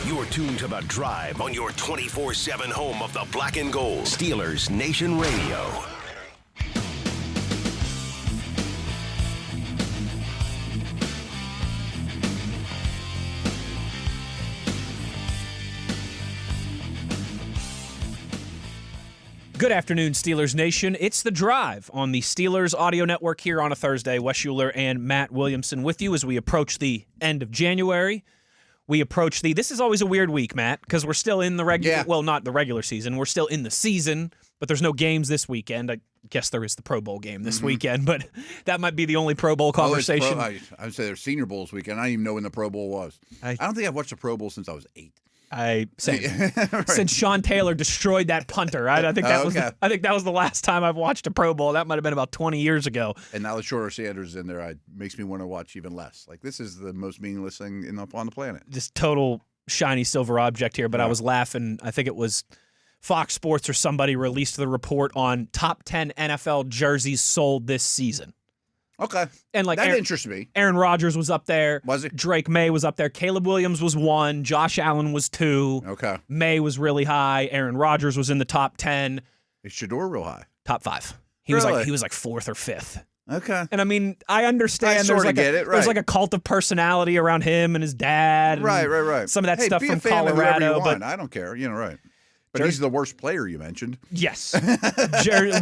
You're tuned to The Drive on your 24/7 home of the black and gold. Steelers Nation Radio. Good afternoon, Steelers Nation. It's The Drive on the Steelers Audio Network here on a Thursday. Wes Uhler and Matt Williamson with you as we approach the end of January. This is always a weird week, Matt, because we're still in the regular, well, not the regular season. We're still in the season, but there's no games this weekend. I guess there is the Pro Bowl game this weekend, but that might be the only Pro Bowl conversation. I would say there's Senior Bowls weekend. I didn't even know when the Pro Bowl was. I don't think I've watched the Pro Bowl since I was 8. Right. Since Sean Taylor destroyed that punter, right? I think that was the last time I've watched a Pro Bowl. That might have been about 20 years ago. And now that Shorter Sanders is in there, it makes me want to watch even less. Like, this is the most meaningless thing on the planet. Just total shiny silver object here. But I was laughing. I think it was Fox Sports or somebody released the report on top 10 NFL jerseys sold this season. Okay. And like that interests me. Aaron Rodgers was up there. Was it? Drake May was up there. Caleb Williams was 1. Josh Allen was 2. Okay. May was really high. Aaron Rodgers was in the top 10. Is Shador real high? Top 5. He Really? was like 4th or 5th. Okay. And I mean, I understand there's like a cult of personality around him and his dad. Right. Some of that stuff be from a fan of whoever Colorado. you want. I don't care. Right. But he's the worst player you mentioned. Yes.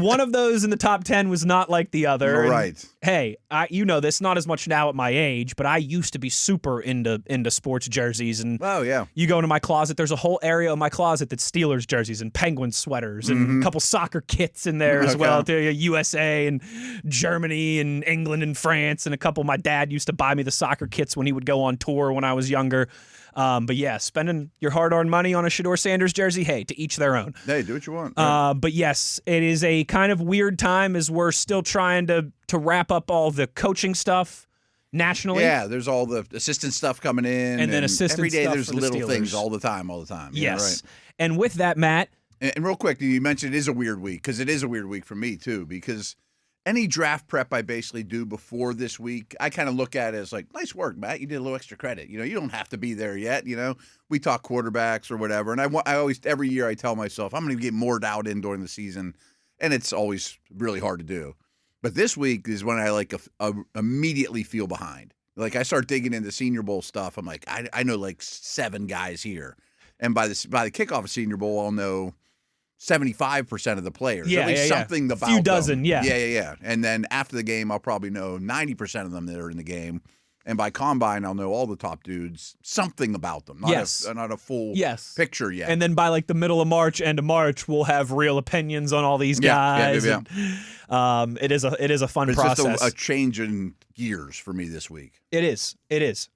One of those in the top 10 was not like the other. Right. And, hey, you know this, not as much now at my age, but I used to be super into sports jerseys. And oh, yeah. You go into my closet, there's a whole area of my closet that's Steelers jerseys and Penguin sweaters and a couple soccer kits in there as well. USA and Germany and England and France and a couple. My dad used to buy me the soccer kits when he would go on tour when I was younger. But yeah, spending your hard-earned money on a Shador Sanders jersey, hey, to each their own. Hey, do what you want. But yes, it is a kind of weird time as we're still trying to wrap up all the coaching stuff nationally. Yeah, there's all the assistant stuff coming in. And then assistant every day stuff there's for the little Steelers. things all the time. Yes. Right. And with that, Matt. And real quick, you mentioned it is a weird week, because it is a weird week for me, too, because any draft prep I basically do before this week, I kind of look at it as like, nice work, Matt. You did a little extra credit. You don't have to be there yet. We talk quarterbacks or whatever. And I always, every year I tell myself, I'm going to get more dialed in during the season. And it's always really hard to do. But this week is when I immediately feel behind. Like, I start digging into Senior Bowl stuff. I'm like, I know like 7 guys here. And by the kickoff of Senior Bowl, I'll know 75% of the players. Yeah, at least something about few dozen, them. yeah. Yeah. And then after the game, I'll probably know 90% of them that are in the game. And by combine, I'll know all the top dudes, something about them. Not a full picture yet. And then by like the middle of March, end of March, we'll have real opinions on all these guys. Yeah. And, it is a fun process. It's just a change in gears for me this week. It is.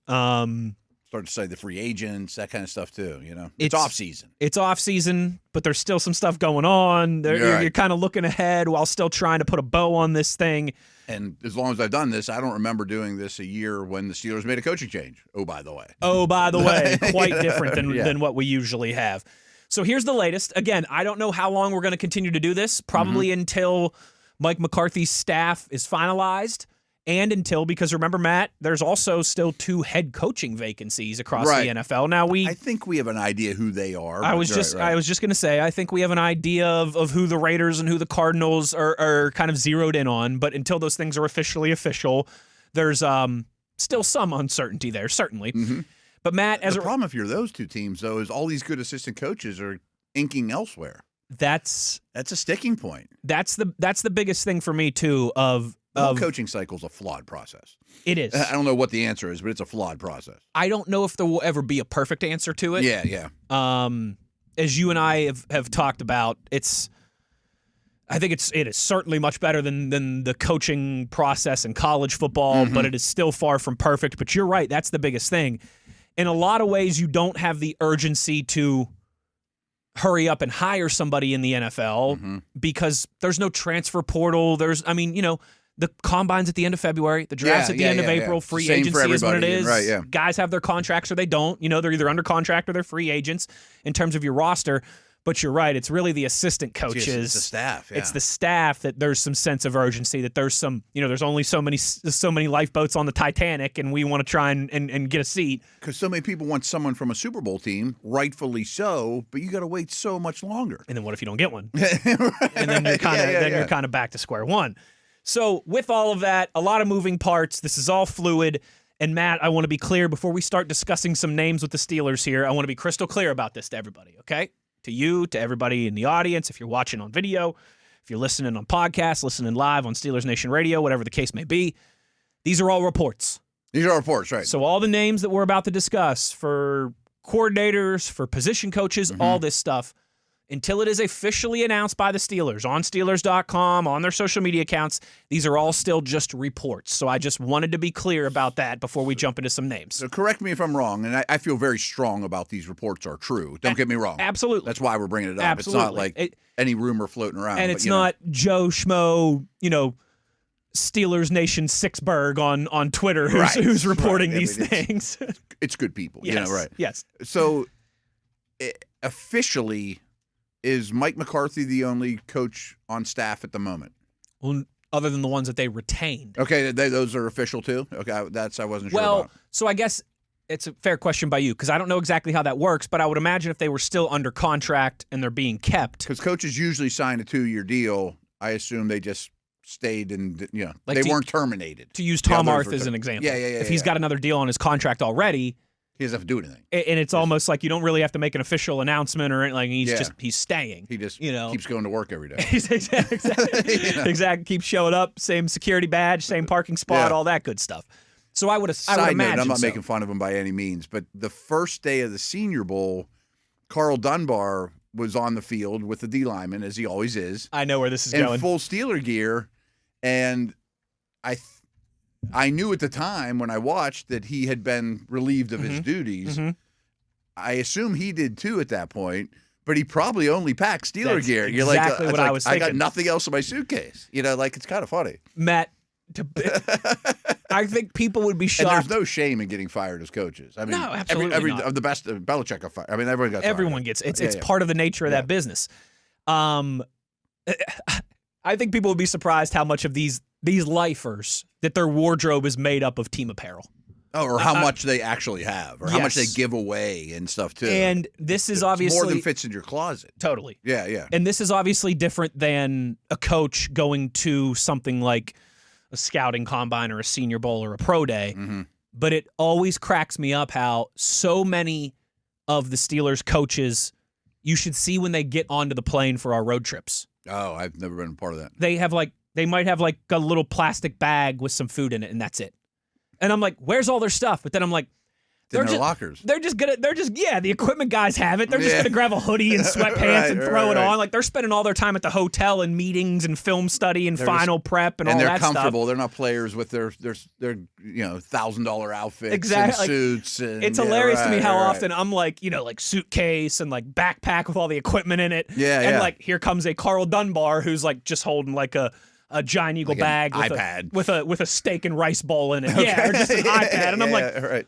Start to say the free agents, that kind of stuff too. It's off season. It's off season, but there's still some stuff going on. You're kind of looking ahead while still trying to put a bow on this thing. And as long as I've done this, I don't remember doing this a year when the Steelers made a coaching change. Oh, by the way, quite different than what we usually have. So here's the latest. Again, I don't know how long we're going to continue to do this. Probably until Mike McCarthy's staff is finalized. And because remember, Matt, there's also still 2 head coaching vacancies across the NFL. Now I think we have an idea who they are. I was just going to say, I think we have an idea of who the Raiders and who the Cardinals are kind of zeroed in on. But until those things are officially official, there's still some uncertainty there, certainly. Mm-hmm. But Matt, the problem if you're those 2 teams though is all these good assistant coaches are inking elsewhere. That's a sticking point. That's the biggest thing for me too. The whole coaching cycle is a flawed process. It is. I don't know what the answer is, but it's a flawed process. I don't know if there will ever be a perfect answer to it. Yeah. As you and I have talked about, I think it is certainly much better than the coaching process in college football, but it is still far from perfect. But you're right. That's the biggest thing. In a lot of ways, you don't have the urgency to hurry up and hire somebody in the NFL because there's no transfer portal. The combine's at the end of February. The draft's at the end of April. Free agency is what it is. Right, yeah. Guys have their contracts or they don't. They're either under contract or they're free agents in terms of your roster. But you're right. It's really the assistant coaches. It's the staff. Yeah. It's the staff that there's some sense of urgency, that there's some, there's only so many lifeboats on the Titanic, and we want to try and get a seat. Because so many people want someone from a Super Bowl team, rightfully so, but you got to wait so much longer. And then what if you don't get one? And then you're kind of back to square one. So with all of that, a lot of moving parts. This is all fluid. And Matt, I want to be clear before we start discussing some names with the Steelers here. I want to be crystal clear about this to everybody, okay? To you, to everybody in the audience, if you're watching on video, if you're listening on podcast, listening live on Steelers Nation Radio, whatever the case may be, these are all reports. These are reports, right. So all the names that we're about to discuss for coordinators, for position coaches, all this stuff, until it is officially announced by the Steelers on Steelers.com, on their social media accounts, these are all still just reports. So I just wanted to be clear about that before we jump into some names. So correct me if I'm wrong, and I feel very strong about these reports are true. Don't get me wrong. Absolutely. That's why we're bringing it up. Absolutely. It's not like any rumor floating around. And it's not Joe Schmo, Steelers Nation Sixburg on Twitter who's reporting these things. It's good people. Yes. Right. Yes. So officially, is Mike McCarthy the only coach on staff at the moment? Well, other than the ones that they retained. Okay, those are official too? Okay, I wasn't sure about. So I guess it's a fair question by you, because I don't know exactly how that works, but I would imagine if they were still under contract and they're being kept. Because coaches usually sign a 2-year deal. I assume they just stayed and, they weren't terminated. To use Tom Arth as an example. Yeah. If he's got another deal on his contract already, he doesn't have to do anything. And it's almost like you don't really have to make an official announcement or anything. He's staying. He just keeps going to work every day. Exactly. Keeps showing up, same security badge, same parking spot, all that good stuff. So I would imagine. I'm not making fun of him by any means, but the first day of the Senior Bowl, Carl Dunbar was on the field with the D lineman, as he always is. I know where this is going. In full Steeler gear, and I knew at the time when I watched that he had been relieved of his duties. I assume he did too at that point, but he probably only packed Steeler gear. You're exactly what I was thinking. I got nothing else in my suitcase. It's kind of funny. Matt, I think people would be shocked. And there's no shame in getting fired as coaches. I mean, no, absolutely not. The best Belichick got fired. I mean, everyone got fired. Everyone gets it. It's part of the nature of that business. I think people would be surprised how much of these lifers that their wardrobe is made up of team apparel. Oh, or how much they actually have, or how much they give away and stuff too. And this is obviously more than fits in your closet. Totally. Yeah. And this is obviously different than a coach going to something like a scouting combine or a Senior Bowl or a pro day. But it always cracks me up how so many of the Steelers coaches you should see when they get onto the plane for our road trips. Oh, I've never been a part of that. They might have like a little plastic bag with some food in it, and that's it. And I'm like, where's all their stuff? But then I'm like, in their lockers. The equipment guys have it. They're just gonna grab a hoodie and sweatpants and throw it on. Like they're spending all their time at the hotel and meetings and film study and final prep and all that stuff. And they're comfortable. They're not players with their $1,000 outfits and suits. And, it's hilarious to me how often I'm like, like suitcase and like backpack with all the equipment in it. And like here comes a Carl Dunbar who's like just holding like a Giant Eagle bag with iPad with a steak and rice bowl in it. Okay. Or just an iPad. And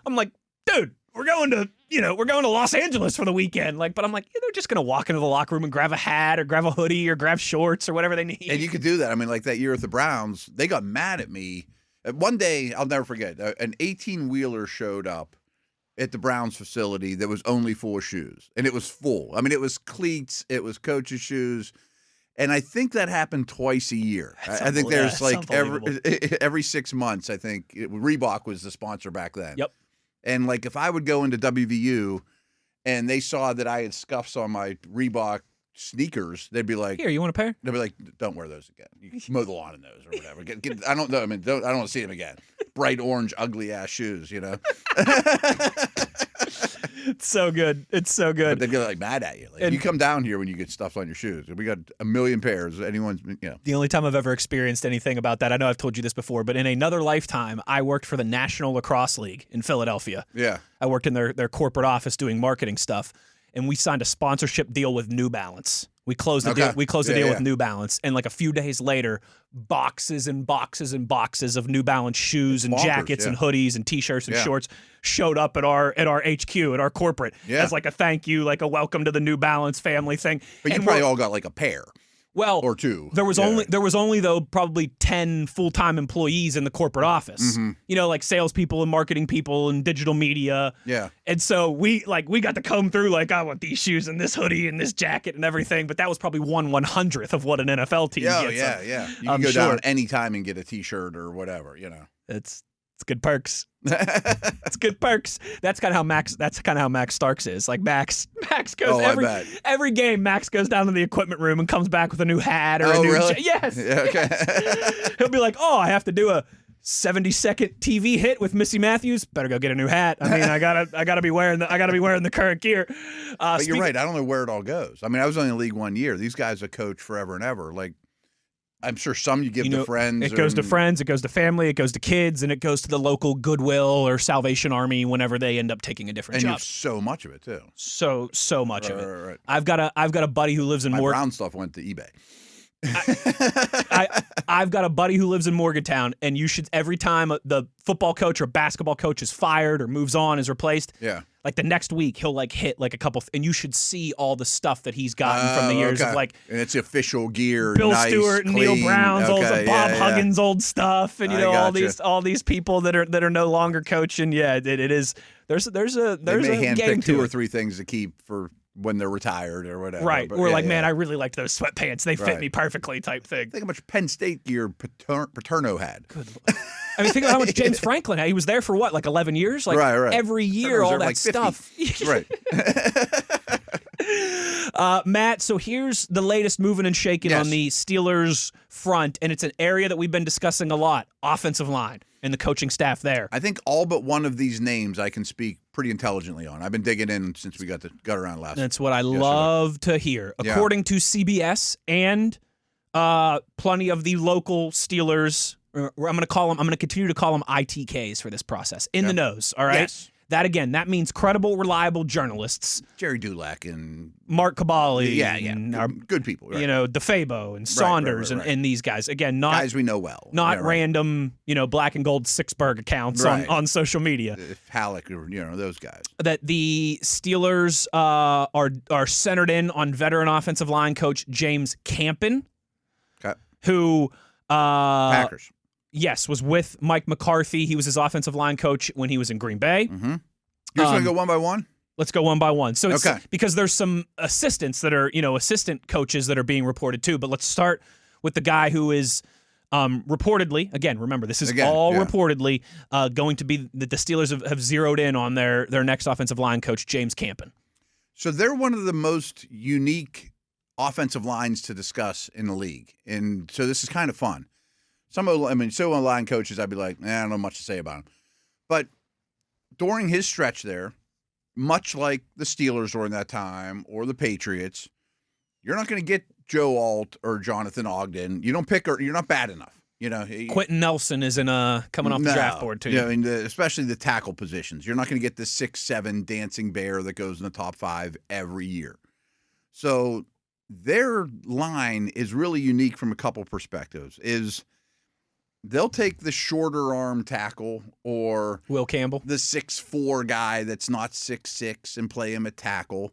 I'm like, dude, we're going to Los Angeles for the weekend. But I'm like, they're just going to walk into the locker room and grab a hat or grab a hoodie or grab shorts or whatever they need. And you could do that. I mean, like that year at the Browns, they got mad at me. One day, I'll never forget, an 18-wheeler showed up at the Browns facility that was only full of shoes. And it was full. I mean, it was cleats, it was coach's shoes. And I think that happened twice a year. I think there's every 6 months, I think. Reebok was the sponsor back then. Yep. And if I would go into WVU and they saw that I had scuffs on my Reebok sneakers, they'd be like, "Here, you want a pair?" They'd be like, "Don't wear those again. You can mow the lawn in those or whatever." I don't know. I mean, I don't want to see them again. Bright orange, ugly ass shoes, It's so good. It's so good. But they get mad at you. You come down here when you get stuff on your shoes. We got a million pairs. The only time I've ever experienced anything about that, I know I've told you this before, but in another lifetime, I worked for the National Lacrosse League in Philadelphia. Yeah. I worked in their corporate office doing marketing stuff, and we signed a sponsorship deal with New Balance. We closed the deal. We closed the deal with New Balance, and like a few days later, boxes and boxes and boxes of New Balance shoes and jackets and hoodies and T-shirts and shorts showed up at our HQ, at our corporate, as like a thank you, like a welcome to the New Balance family thing. But you probably all got like a pair. Well, or two. There was only though probably 10 full-time employees in the corporate office. You know, like salespeople and marketing people and digital media. Yeah. And so we got to comb through like, I want these shoes and this hoodie and this jacket and everything. But that was probably 1/100th of what an NFL team gets. Yeah. You can go down any time and get a T-shirt or whatever. You know, it's good perks. It's good perks. That's kind of how Max Starks is. Like Max goes every game. Max goes down to the equipment room and comes back with a new hat or a new yes. Yeah, okay. He'll be like, "Oh, I have to do a 70-second TV hit with Missi Matthews. Better go get a new hat. I mean, I gotta be wearing the current gear." But you're right. I don't know where it all goes. I mean, I was only in the league 1 year. These guys have coached forever and ever. Like, I'm sure some you give to friends. It goes to friends, it goes to family, it goes to kids, and it goes to the local Goodwill or Salvation Army whenever they end up taking a different job. And you have so much of it too. So much of it. Right. I've got a buddy who lives in Morgantown. Brown stuff went to eBay. I've got a buddy who lives in Morgantown, and you should, every time the football coach or basketball coach is fired or moves on, is replaced. Yeah. Like the next week, he'll like hit like a couple, and you should see all the stuff that he's gotten from the years of like. And it's official gear. Bill nice, Stewart and clean. Neil Brown's old, Bob Huggins' old stuff, and all these people that are no longer coaching. Yeah, it is. There's a game to 2 or 3 things to keep for when they're retired or whatever. Right. But we're man, I really liked those sweatpants. They fit me perfectly type thing. Think how much Penn State gear Paterno had. Good Lord. I mean, think about how much James Franklin had. He was there for what, like 11 years? Like every year, all that like stuff. Right. Matt, so here's the latest moving and shaking on the Steelers front, and it's an area that we've been discussing a lot, offensive line and the coaching staff there. I think all but one of these names I can speak pretty intelligently on. I've been digging in since we got around last. That's what I love to hear. According to CBS and plenty of the local Steelers, I'm going to continue to call them ITKs for this process. In the nose, all right? Yes. That means credible, reliable journalists. Jerry Dulac and Mark Cabali. Good people. Right. You know, DeFabo and Saunders and these guys. Again, not guys we know well. Not random, black and gold Sixburg accounts on social media. Halleck or those guys. That the Steelers are centered in on veteran offensive line coach James Campen, who Packers. Yes, was with Mike McCarthy. He was his offensive line coach when he was in Green Bay. Mm-hmm. You're going to go one by one? Let's go one by one. So it's because there's some assistants that are, assistant coaches that are being reported too. But let's start with the guy who is reportedly, again, remember, this is reportedly going to be that the Steelers have zeroed in on their next offensive line coach, James Campen. So they're one of the most unique offensive lines to discuss in the league. And so this is kind of fun. So line coaches, I'd be like, I don't know much to say about him. But during his stretch there, much like the Steelers during that time or the Patriots, you're not going to get Joe Alt or Jonathan Ogden. You don't pick, or you're not bad enough. Quentin Nelson is coming off the draft board too. Yeah, I mean, especially the tackle positions. You're not going to get the 6'7" dancing bear that goes in the top 5 every year. So their line is really unique from a couple perspectives. They'll take the shorter arm tackle or Will Campbell, the 6'4" guy that's not 6'6", and play him at tackle.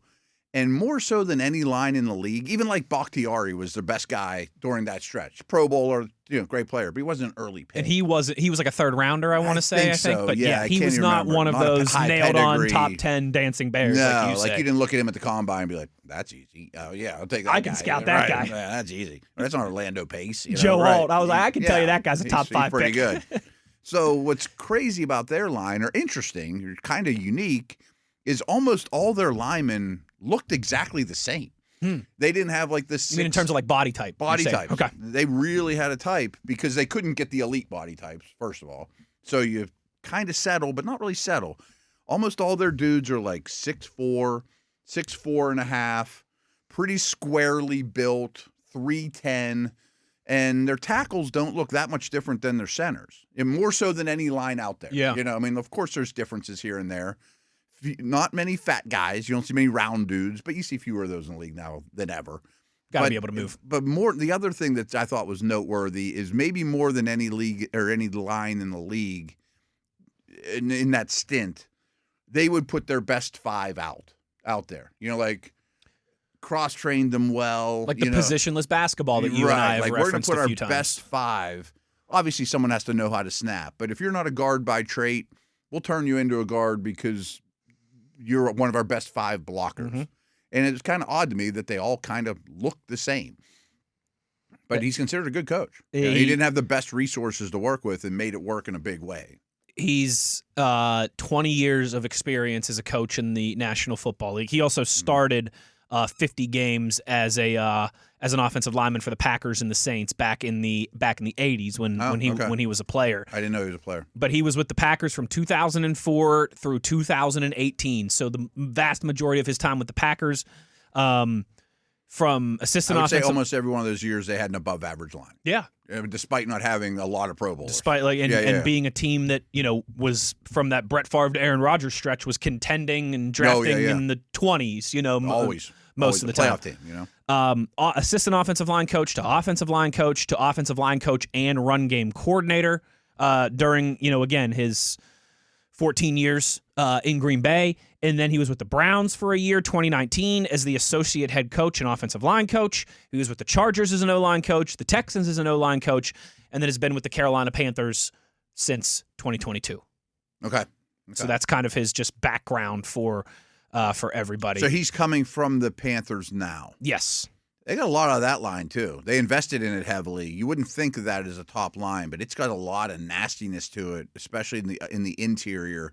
And more so than any line in the league, even like Bakhtiari was the best guy during that stretch. Pro Bowler, great player, but he wasn't an early pick. And he was like a third rounder, I want to say, I think. So. But he was not one of those nailed on top 10 dancing bears. No, like you didn't look at him at the combine and be like, that's easy. Oh yeah, I'll take that. I can scout that guy. Yeah, that's easy. That's not Orlando Pace. Joe Alt. I was like, I can tell you that guy's a top 5 pretty pick. Good. So what's crazy about their line, or interesting, or kind of unique, is almost all their linemen looked exactly the same. They didn't have like this. You mean in terms of like body type? Body type. Okay. They really had a type because they couldn't get the elite body types, first of all. So you kind of settle, but not really settle. Almost all their dudes are like 6'4", 6'4.5", pretty squarely built, 310, and their tackles don't look that much different than their centers, and more so than any line out there. Yeah. Of course there's differences here and there. Not many fat guys. You don't see many round dudes, but you see fewer of those in the league now than ever. Got to be able to move. But the other thing that I thought was noteworthy is maybe more than any league or any line in the league in that stint, they would put their best 5 out there. Like cross-trained them well. Like the positionless basketball that you and I have referenced a few times. We're going to put our best 5. Obviously, someone has to know how to snap. But if you're not a guard by trait, we'll turn you into a guard because you're one of our best 5 blockers. Mm-hmm. And it's kind of odd to me that they all kind of look the same. But he's considered a good coach. He didn't have the best resources to work with and made it work in a big way. He's 20 years of experience as a coach in the National Football League. He also started 50 games as an offensive lineman for the Packers and the Saints back in the 80s when he was a player. I didn't know he was a player. But he was with the Packers from 2004 through 2018. So the vast majority of his time with the Packers, from assistant I would offensive. say almost every one of those years they had an above average line. Yeah. Despite not having a lot of Pro Bowlers. Despite and being a team that, was from that Brett Favre to Aaron Rodgers stretch was contending and drafting in the 20s, always. Most of the time. Playoff team, assistant offensive line coach to offensive line coach to offensive line coach and run game coordinator during, again, his 14 years in Green Bay. And then he was with the Browns for a year, 2019, as the associate head coach and offensive line coach. He was with the Chargers as an O-line coach, the Texans as an O-line coach, and then has been with the Carolina Panthers since 2022. Okay. So that's kind of his just background for everybody. So he's coming from the Panthers now. Yes. They got a lot of that line, too. They invested in it heavily. You wouldn't think of that as a top line, but it's got a lot of nastiness to it, especially in the interior.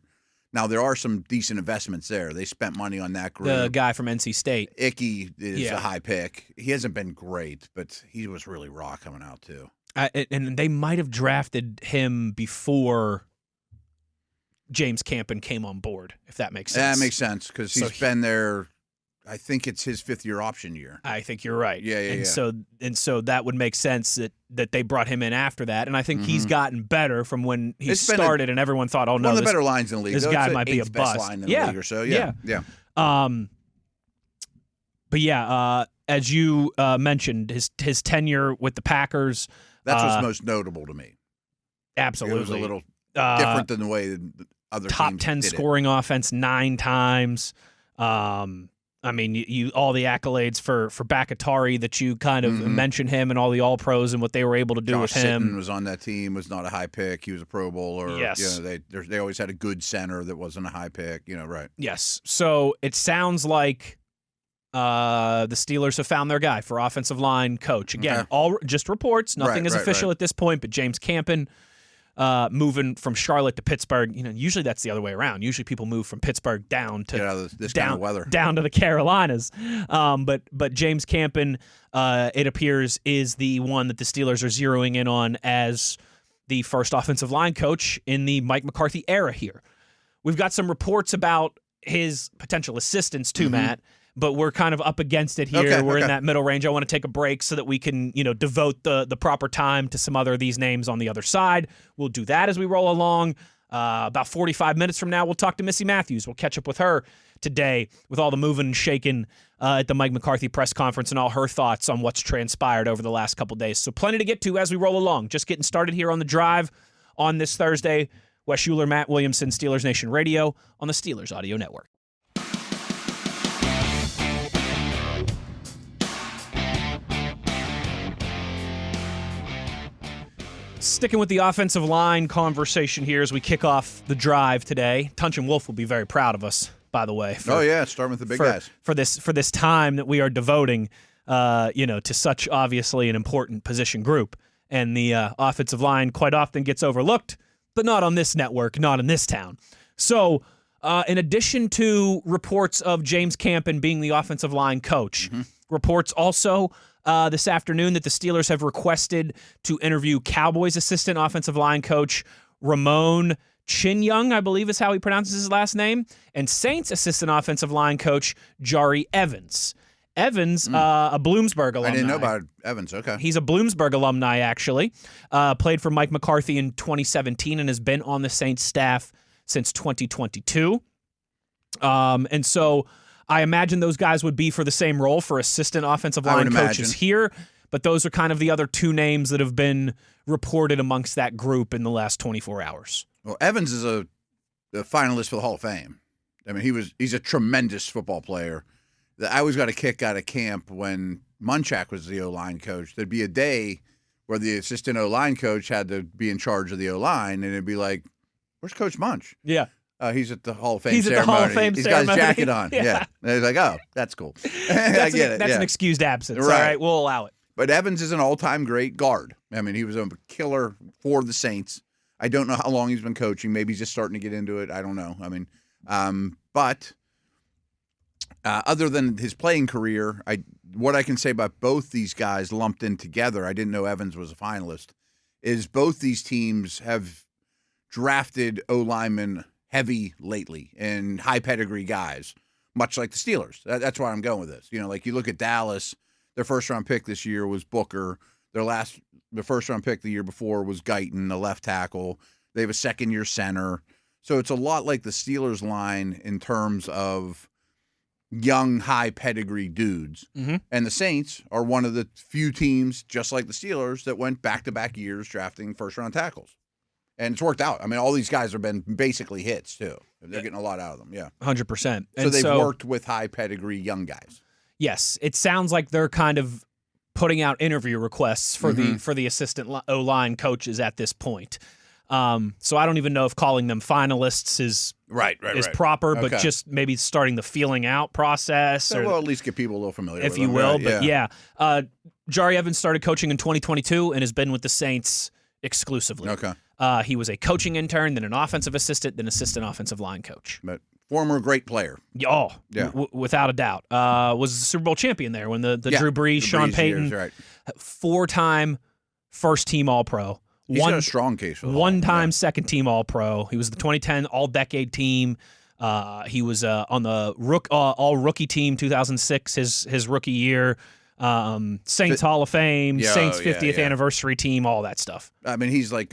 Now, there are some decent investments there. They spent money on that group. The guy from NC State. Icky is a high pick. He hasn't been great, but he was really raw coming out, too. And they might have drafted him before James Campen came on board, if that makes sense. That makes sense because he's been there. I think it's his 5th-year option year. I think you're right. Yeah. So that would make sense that they brought him in after that, and I think he's gotten better from when he started, and everyone thought, "Oh no, one of the better lines in the league. This guy might be a bust." Line in the league or so. Yeah. But as you mentioned, his tenure with the Packers. That's what's most notable to me. Absolutely, it was a little different than the way the other top teams 10 did scoring offense 9 times. I mean, you all the accolades for Bakatari that you kind of mentioned him and all the All-Pros and what they were able to do Josh with him. Sitton was on that team, was not a high pick. He was a Pro Bowler. Yes. They always had a good center that wasn't a high pick. Right. Yes. So it sounds like the Steelers have found their guy for offensive line coach. Again, all just reports. Nothing is official at this point, but James Campen moving from Charlotte to Pittsburgh. Usually that's the other way around. Usually people move from Pittsburgh down to this kind of weather, down to the Carolinas. But James Campen, it appears, is the one that the Steelers are zeroing in on as the first offensive line coach in the Mike McCarthy era here. We've got some reports about his potential assistants too, Matt. But we're kind of up against it here. We're in that middle range. I want to take a break so that we can, devote the proper time to some other of these names on the other side. We'll do that as we roll along. About 45 minutes from now, we'll talk to Missi Matthews. We'll catch up with her today with all the moving and shaking at the Mike McCarthy press conference and all her thoughts on what's transpired over the last couple days. So plenty to get to as we roll along. Just getting started here on The Drive on this Thursday. Wes Uhler, Matt Williamson, Steelers Nation Radio on the Steelers Audio Network. Sticking with the offensive line conversation here as we kick off the drive today. Tunch and Wolf will be very proud of us, by the way. Starting with the big guys. For this time that we are devoting, to such obviously an important position group. And the offensive line quite often gets overlooked, but not on this network, not in this town. So, in addition to reports of James Campen being the offensive line coach, reports also this afternoon that the Steelers have requested to interview Cowboys assistant offensive line coach Ramon Chinyung, I believe is how he pronounces his last name, and Saints assistant offensive line coach Jari Evans. Evans, a Bloomsburg alumni. I didn't know about Evans. Okay. He's a Bloomsburg alumni, actually. Played for Mike McCarthy in 2017 and has been on the Saints staff since 2022. And so I imagine those guys would be for the same role for assistant offensive line coaches here, but those are kind of the other two names that have been reported amongst that group in the last 24 hours. Well, Evans is a finalist for the Hall of Fame. I mean, he's a tremendous football player. I always got a kick out of camp when Munchak was the O-line coach. There'd be a day where the assistant O-line coach had to be in charge of the O-line, and it'd be like, where's Coach Munch? Yeah. He's at the Hall of Fame He's ceremony. At the Hall of Fame He's ceremony. got his jacket on. Yeah. And he's like, oh, that's cool. I get it. That's an excused absence. Right. All right, we'll allow it. But Evans is an all-time great guard. I mean, he was a killer for the Saints. I don't know how long he's been coaching. Maybe he's just starting to get into it. I don't know. I mean, but other than his playing career, what I can say about both these guys lumped in together, I didn't know Evans was a finalist, is both these teams have drafted O-linemen heavy lately and high pedigree guys, much like the Steelers. That's why I'm going with this. You know, like you look at Dallas, their first-round pick this year was Booker. The first-round pick the year before was Guyton, the left tackle. They have a second-year center. So it's a lot like the Steelers line in terms of young, high pedigree dudes. Mm-hmm. And the Saints are one of the few teams, just like the Steelers, that went back-to-back years drafting first-round tackles. And it's worked out. I mean, all these guys have been basically hits, too. They're getting a lot out of them, yeah. 100%. So they've worked with high pedigree young guys. Yes. It sounds like they're kind of putting out interview requests for the assistant O-line coaches at this point. So I don't even know if calling them finalists is proper, but just maybe starting the feeling out process. So we'll at least get people a little familiar with if you them, will. right? But yeah, Jari Evans started coaching in 2022 and has been with the Saints exclusively. Okay. He was a coaching intern, then an offensive assistant, then assistant offensive line coach. But former great player. Oh, yeah. Without a doubt. Was a Super Bowl champion there when the Drew Brees, Sean Payton, years, right. 4-time first-team All-Pro. He's got a strong case for the one-time second-team All-Pro. He was the 2010 All-Decade team. He was on the All-Rookie team 2006, his rookie year. Saints Hall of Fame, Saints 50th anniversary team, all that stuff. I mean, he's like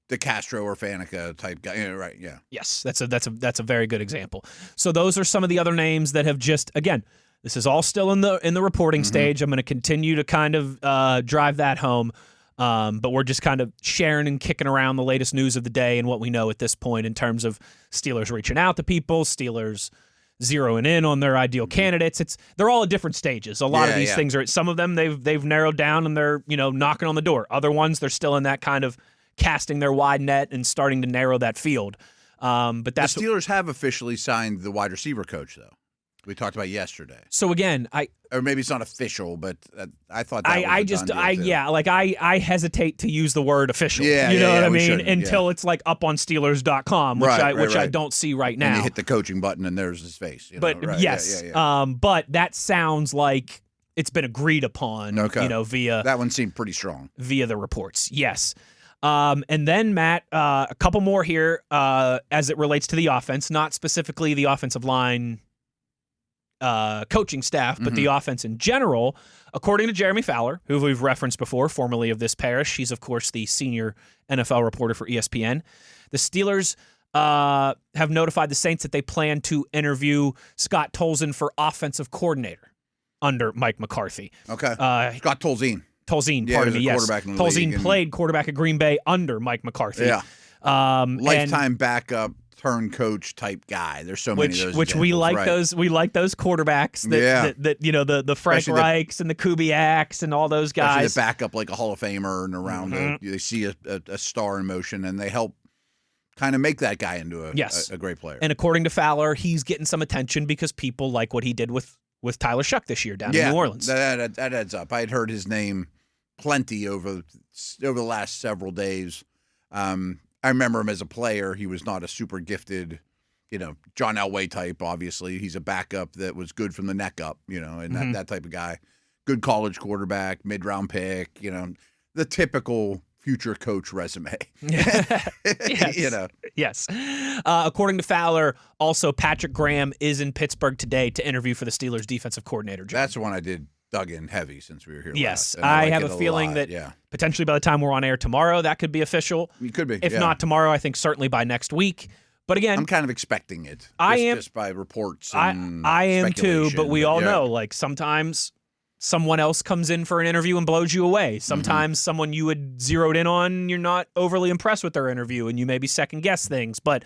the Castro or Faneca type guy, right? Yeah. Yes, that's a very good example. So those are some of the other names that have just, again, this is all still in the reporting stage. I'm going to continue to kind of drive that home, but we're just kind of sharing and kicking around the latest news of the day and what we know at this point in terms of Steelers reaching out to people, Steelers zeroing in on their ideal candidates. They're all at different stages. A lot of these things are, some of them they've narrowed down and they're knocking on the door. Other ones they're still in that kind of casting their wide net and starting to narrow that field. But that's the Steelers have officially signed the wide receiver coach, though. We talked about yesterday. So again, or maybe it's not official, but I thought that I hesitate to use the word official. Yeah, you know what I mean? shouldn't. Until it's like up on Steelers.com, which I don't see right now. And you hit the coaching button and there's his face. Yes. But that sounds like it's been agreed upon. Okay. Via that one seemed pretty strong via the reports. Yes. And then, Matt, a couple more here as it relates to the offense, not specifically the offensive line coaching staff, but the offense in general. According to Jeremy Fowler, who we've referenced before, formerly of this parish, he's, of course, the senior NFL reporter for ESPN. The Steelers have notified the Saints that they plan to interview Scott Tolzien for offensive coordinator under Mike McCarthy. Okay. Scott Tolzien. Pardon me, yes. Tolzien played quarterback at Green Bay under Mike McCarthy. Yeah. Lifetime backup turn coach type guy. There's so many of those. Which we like those. We like those quarterbacks that the Frank Reichs and the Kubiaks and all those guys. Especially the backup like a Hall of Famer and around they see a star in motion and they help kind of make that guy into a great player. And according to Fowler, he's getting some attention because people like what he did with Tyler Shuck this year down in New Orleans. That adds up. I had heard his name plenty over the last several days. I remember him as a player. He was not a super gifted, John Elway type, obviously. He's a backup that was good from the neck up, and that type of guy. Good college quarterback, mid-round pick, the typical future coach resume. Yes. Yes. According to Fowler, also Patrick Graham is in Pittsburgh today to interview for the Steelers defensive coordinator job. That's the one I dug in heavy since we were here. Yes. I have a feeling that potentially by the time we're on air tomorrow, that could be official. It could be. If not tomorrow, I think certainly by next week. But again, I'm kind of expecting it. Just by reports. And I am too. But we all know, like, sometimes someone else comes in for an interview and blows you away. Sometimes someone you had zeroed in on, you're not overly impressed with their interview, and you maybe second guess things. But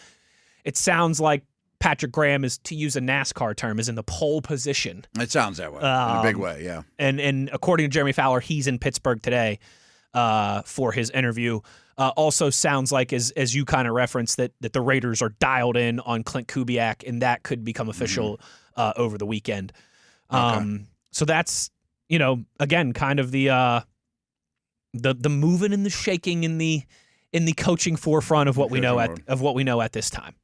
it sounds like Patrick Graham is, to use a NASCAR term, is in the pole position. It sounds that way in a big way, yeah. And according to Jeremy Fowler, he's in Pittsburgh today for his interview. Also sounds like, as you kind of referenced, that the Raiders are dialed in on Clint Kubiak, and that could become official over the weekend. So that's, again, kind of the moving and the shaking in the coaching forefront of what we know at this time.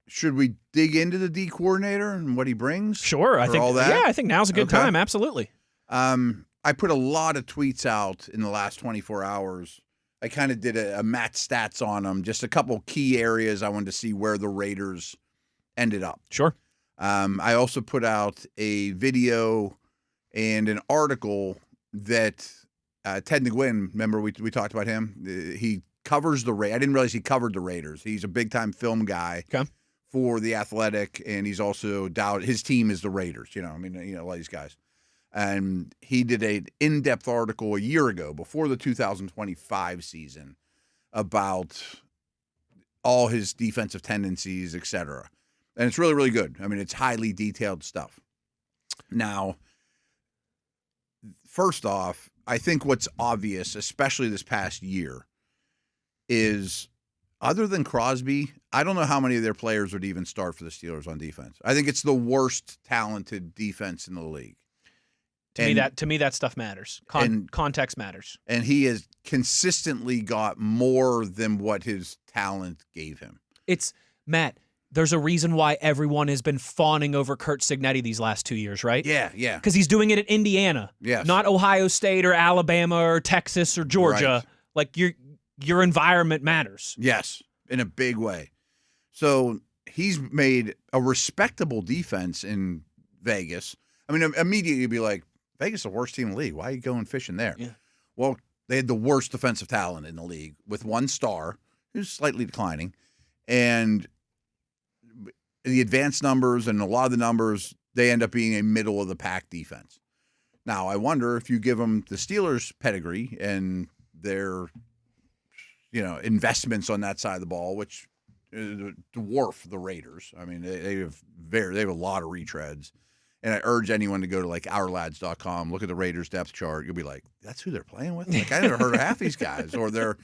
Should we dig into the D coordinator and what he brings? Sure, I think. All that? Yeah, I think now's a good time. Absolutely. I put a lot of tweets out in the last 24 hours. I kind of did a Matt stats on them, just a couple key areas I wanted to see where the Raiders ended up. Sure. I also put out a video and an article that Ted Nguyen, remember we talked about him? He covers the Raiders. I didn't realize he covered the Raiders. He's a big-time film guy for The Athletic, and he's also his team is the Raiders. A lot of these guys. And he did an in-depth article a year ago, before the 2025 season, about all his defensive tendencies, et cetera. And it's really, really good. I mean, it's highly detailed stuff. Now, first off, I think what's obvious, especially this past year, is other than Crosby, I don't know how many of their players would even start for the Steelers on defense. I think it's the worst talented defense in the league. To me, that stuff matters. Context matters. And he has consistently got more than what his talent gave him. It's, Matt, there's a reason why everyone has been fawning over Curt Cignetti these last 2 years, right? Yeah. Because he's doing it at Indiana. Yes. Not Ohio State or Alabama or Texas or Georgia. Right. Like, your environment matters. Yes, in a big way. So he's made a respectable defense in Vegas. I mean, immediately you'd be like, Vegas is the worst team in the league. Why are you going fishing there? Yeah. Well, they had the worst defensive talent in the league with one star who's slightly declining. And the advanced numbers and a lot of the numbers, they end up being a middle-of-the-pack defense. Now, I wonder if you give them the Steelers' pedigree and their investments on that side of the ball, which dwarf the Raiders. I mean, they have a lot of retreads. And I urge anyone to go to ourlads.com, look at the Raiders depth chart. You'll be like, that's who they're playing with? Like, I never heard of half these guys. Or they're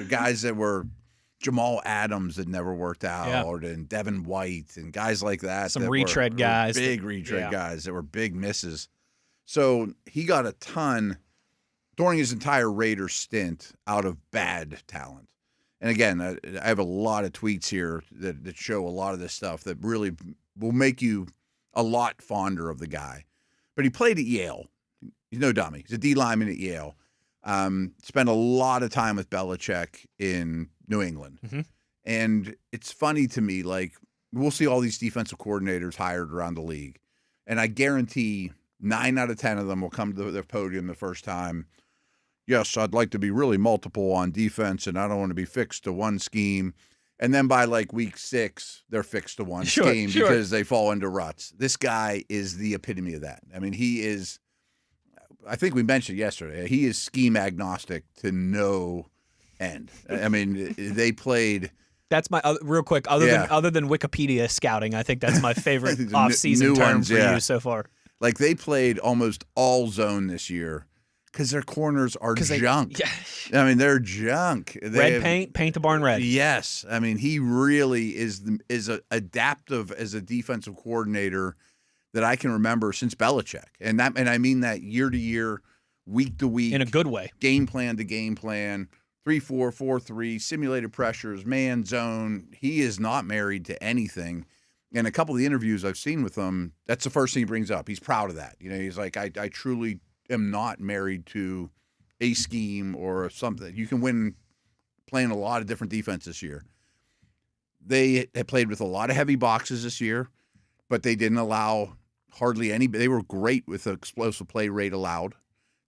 guys that were Jamal Adams that never worked out, and Devin White and guys like that. Some retread guys. Big retread guys that were big misses. So he got a ton during his entire Raiders stint out of bad talent. And again, I have a lot of tweets here that show a lot of this stuff that really will make you a lot fonder of the guy. But he played at Yale. He's no dummy. He's a D lineman at Yale. Spent a lot of time with Belichick in New England. Mm-hmm. And it's funny to me, like, we'll see all these defensive coordinators hired around the league. And I guarantee 9 out of 10 of them will come to the podium the first time. Yes, I'd like to be really multiple on defense, and I don't want to be fixed to one scheme. And then by like week 6, they're fixed to one scheme because they fall into ruts. This guy is the epitome of that. I mean, he is, I think we mentioned yesterday, he is scheme agnostic to no end. I mean, they played. That's my, real quick, other than Wikipedia scouting, I think that's my favorite off-season term for you so far. Like, they played almost all zone this year. Because their corners are junk. I mean, they're junk. Paint the barn red. Yes. I mean, he really is adaptive as a defensive coordinator that I can remember since Belichick. And I mean that year to year, week to week. In a good way. Game plan to game plan, 3-4, 4-3, simulated pressures, man zone. He is not married to anything. And a couple of the interviews I've seen with him, that's the first thing he brings up. He's proud of that. He's like, I truly am not married to a scheme or something. You can win playing a lot of different defense this year. They had played with a lot of heavy boxes this year, but they didn't allow hardly any. They were great with the explosive play rate allowed,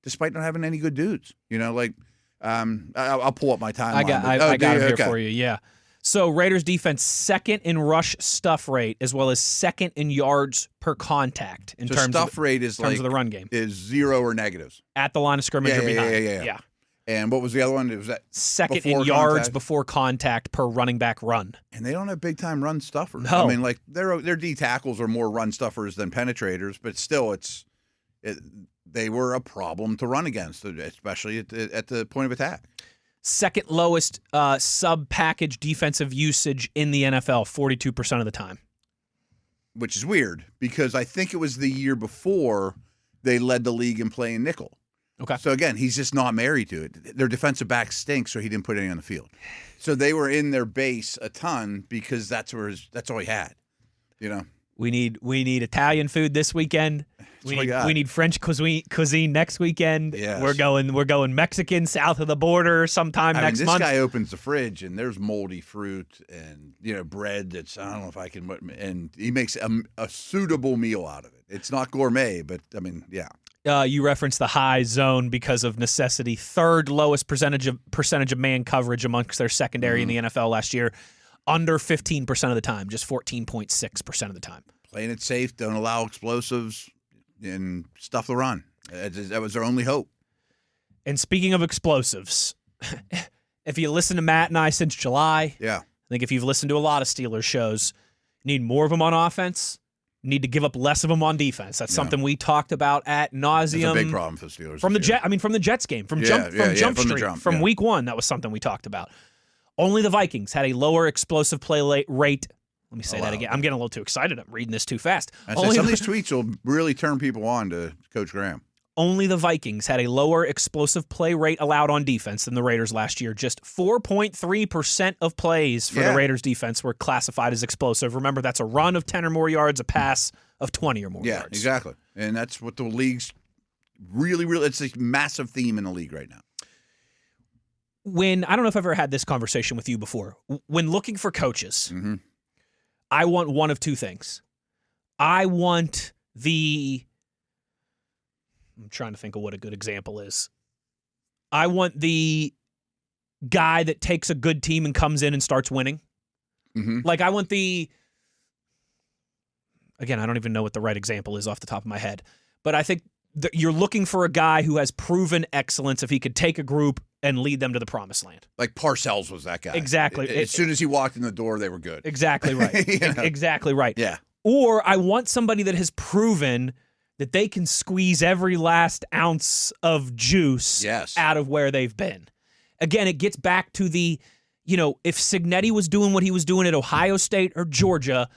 despite not having any good dudes. I'll pull up my timeline. I got it here for you. Yeah. So Raiders defense second in rush stuff rate as well as second in yards per contact in terms stuff rate in terms of the run game. Is 0 or negatives. At the line of scrimmage or behind. Yeah. And what was the other one? It was that second in yards before contact per running back run. And they don't have big-time run stuffers. No. I mean, like, their D tackles are more run stuffers than penetrators, but still they were a problem to run against, especially at the point of attack. Second lowest sub-package defensive usage in the NFL, 42% of the time. Which is weird, because I think it was the year before they led the league in playing nickel. Okay. So, again, he's just not married to it. Their defensive back stinks, so he didn't put anything on the field. So they were in their base a ton because that's all he had, you know? We need Italian food this weekend. We need French cuisine next weekend. Yes. We're going Mexican south of the border sometime next month. This guy opens the fridge and there's moldy fruit and bread that's I don't know if I can, and he makes a suitable meal out of it. It's not gourmet, but I mean, yeah. You referenced the high zone because of necessity. Third lowest percentage of man coverage amongst their secondary in the NFL last year. Under 15% of the time, just 14.6% of the time. Playing it safe, don't allow explosives, and stuff the run. That was their only hope. And speaking of explosives, if you listen to Matt and I since July, yeah, I think if you've listened to a lot of Steelers shows, you need more of them on offense. You need to give up less of them on defense. That's something we talked about at nauseum. It's a big problem for the Steelers. From the Jets game, from Jump Street, from week one, that was something we talked about. Only the Vikings had a lower explosive play rate. Let me say that again. I'm getting a little too excited. I'm reading this too fast. Some of these tweets will really turn people on to Coach Graham. Only the Vikings had a lower explosive play rate allowed on defense than the Raiders last year. Just 4.3% of plays for the Raiders defense were classified as explosive. Remember, that's a run of 10 or more yards, a pass of 20 or more yards. Yeah, exactly. And that's what the league's really, it's a massive theme in the league right now. I don't know if I've ever had this conversation with you before. When looking for coaches, I want one of two things. I'm trying to think of what a good example is. I want the guy that takes a good team and comes in and starts winning. Like I want again, I don't even know what the right example is off the top of my head, but I think you're looking for a guy who has proven excellence if he could take a group and lead them to the promised land. Like Parcells was that guy. Exactly. As soon as he walked in the door, they were good. Exactly right. Exactly right. Yeah. Or I want somebody that has proven that they can squeeze every last ounce of juice out of where they've been. Again, it gets back to if Cignetti was doing what he was doing at Ohio State or Georgia,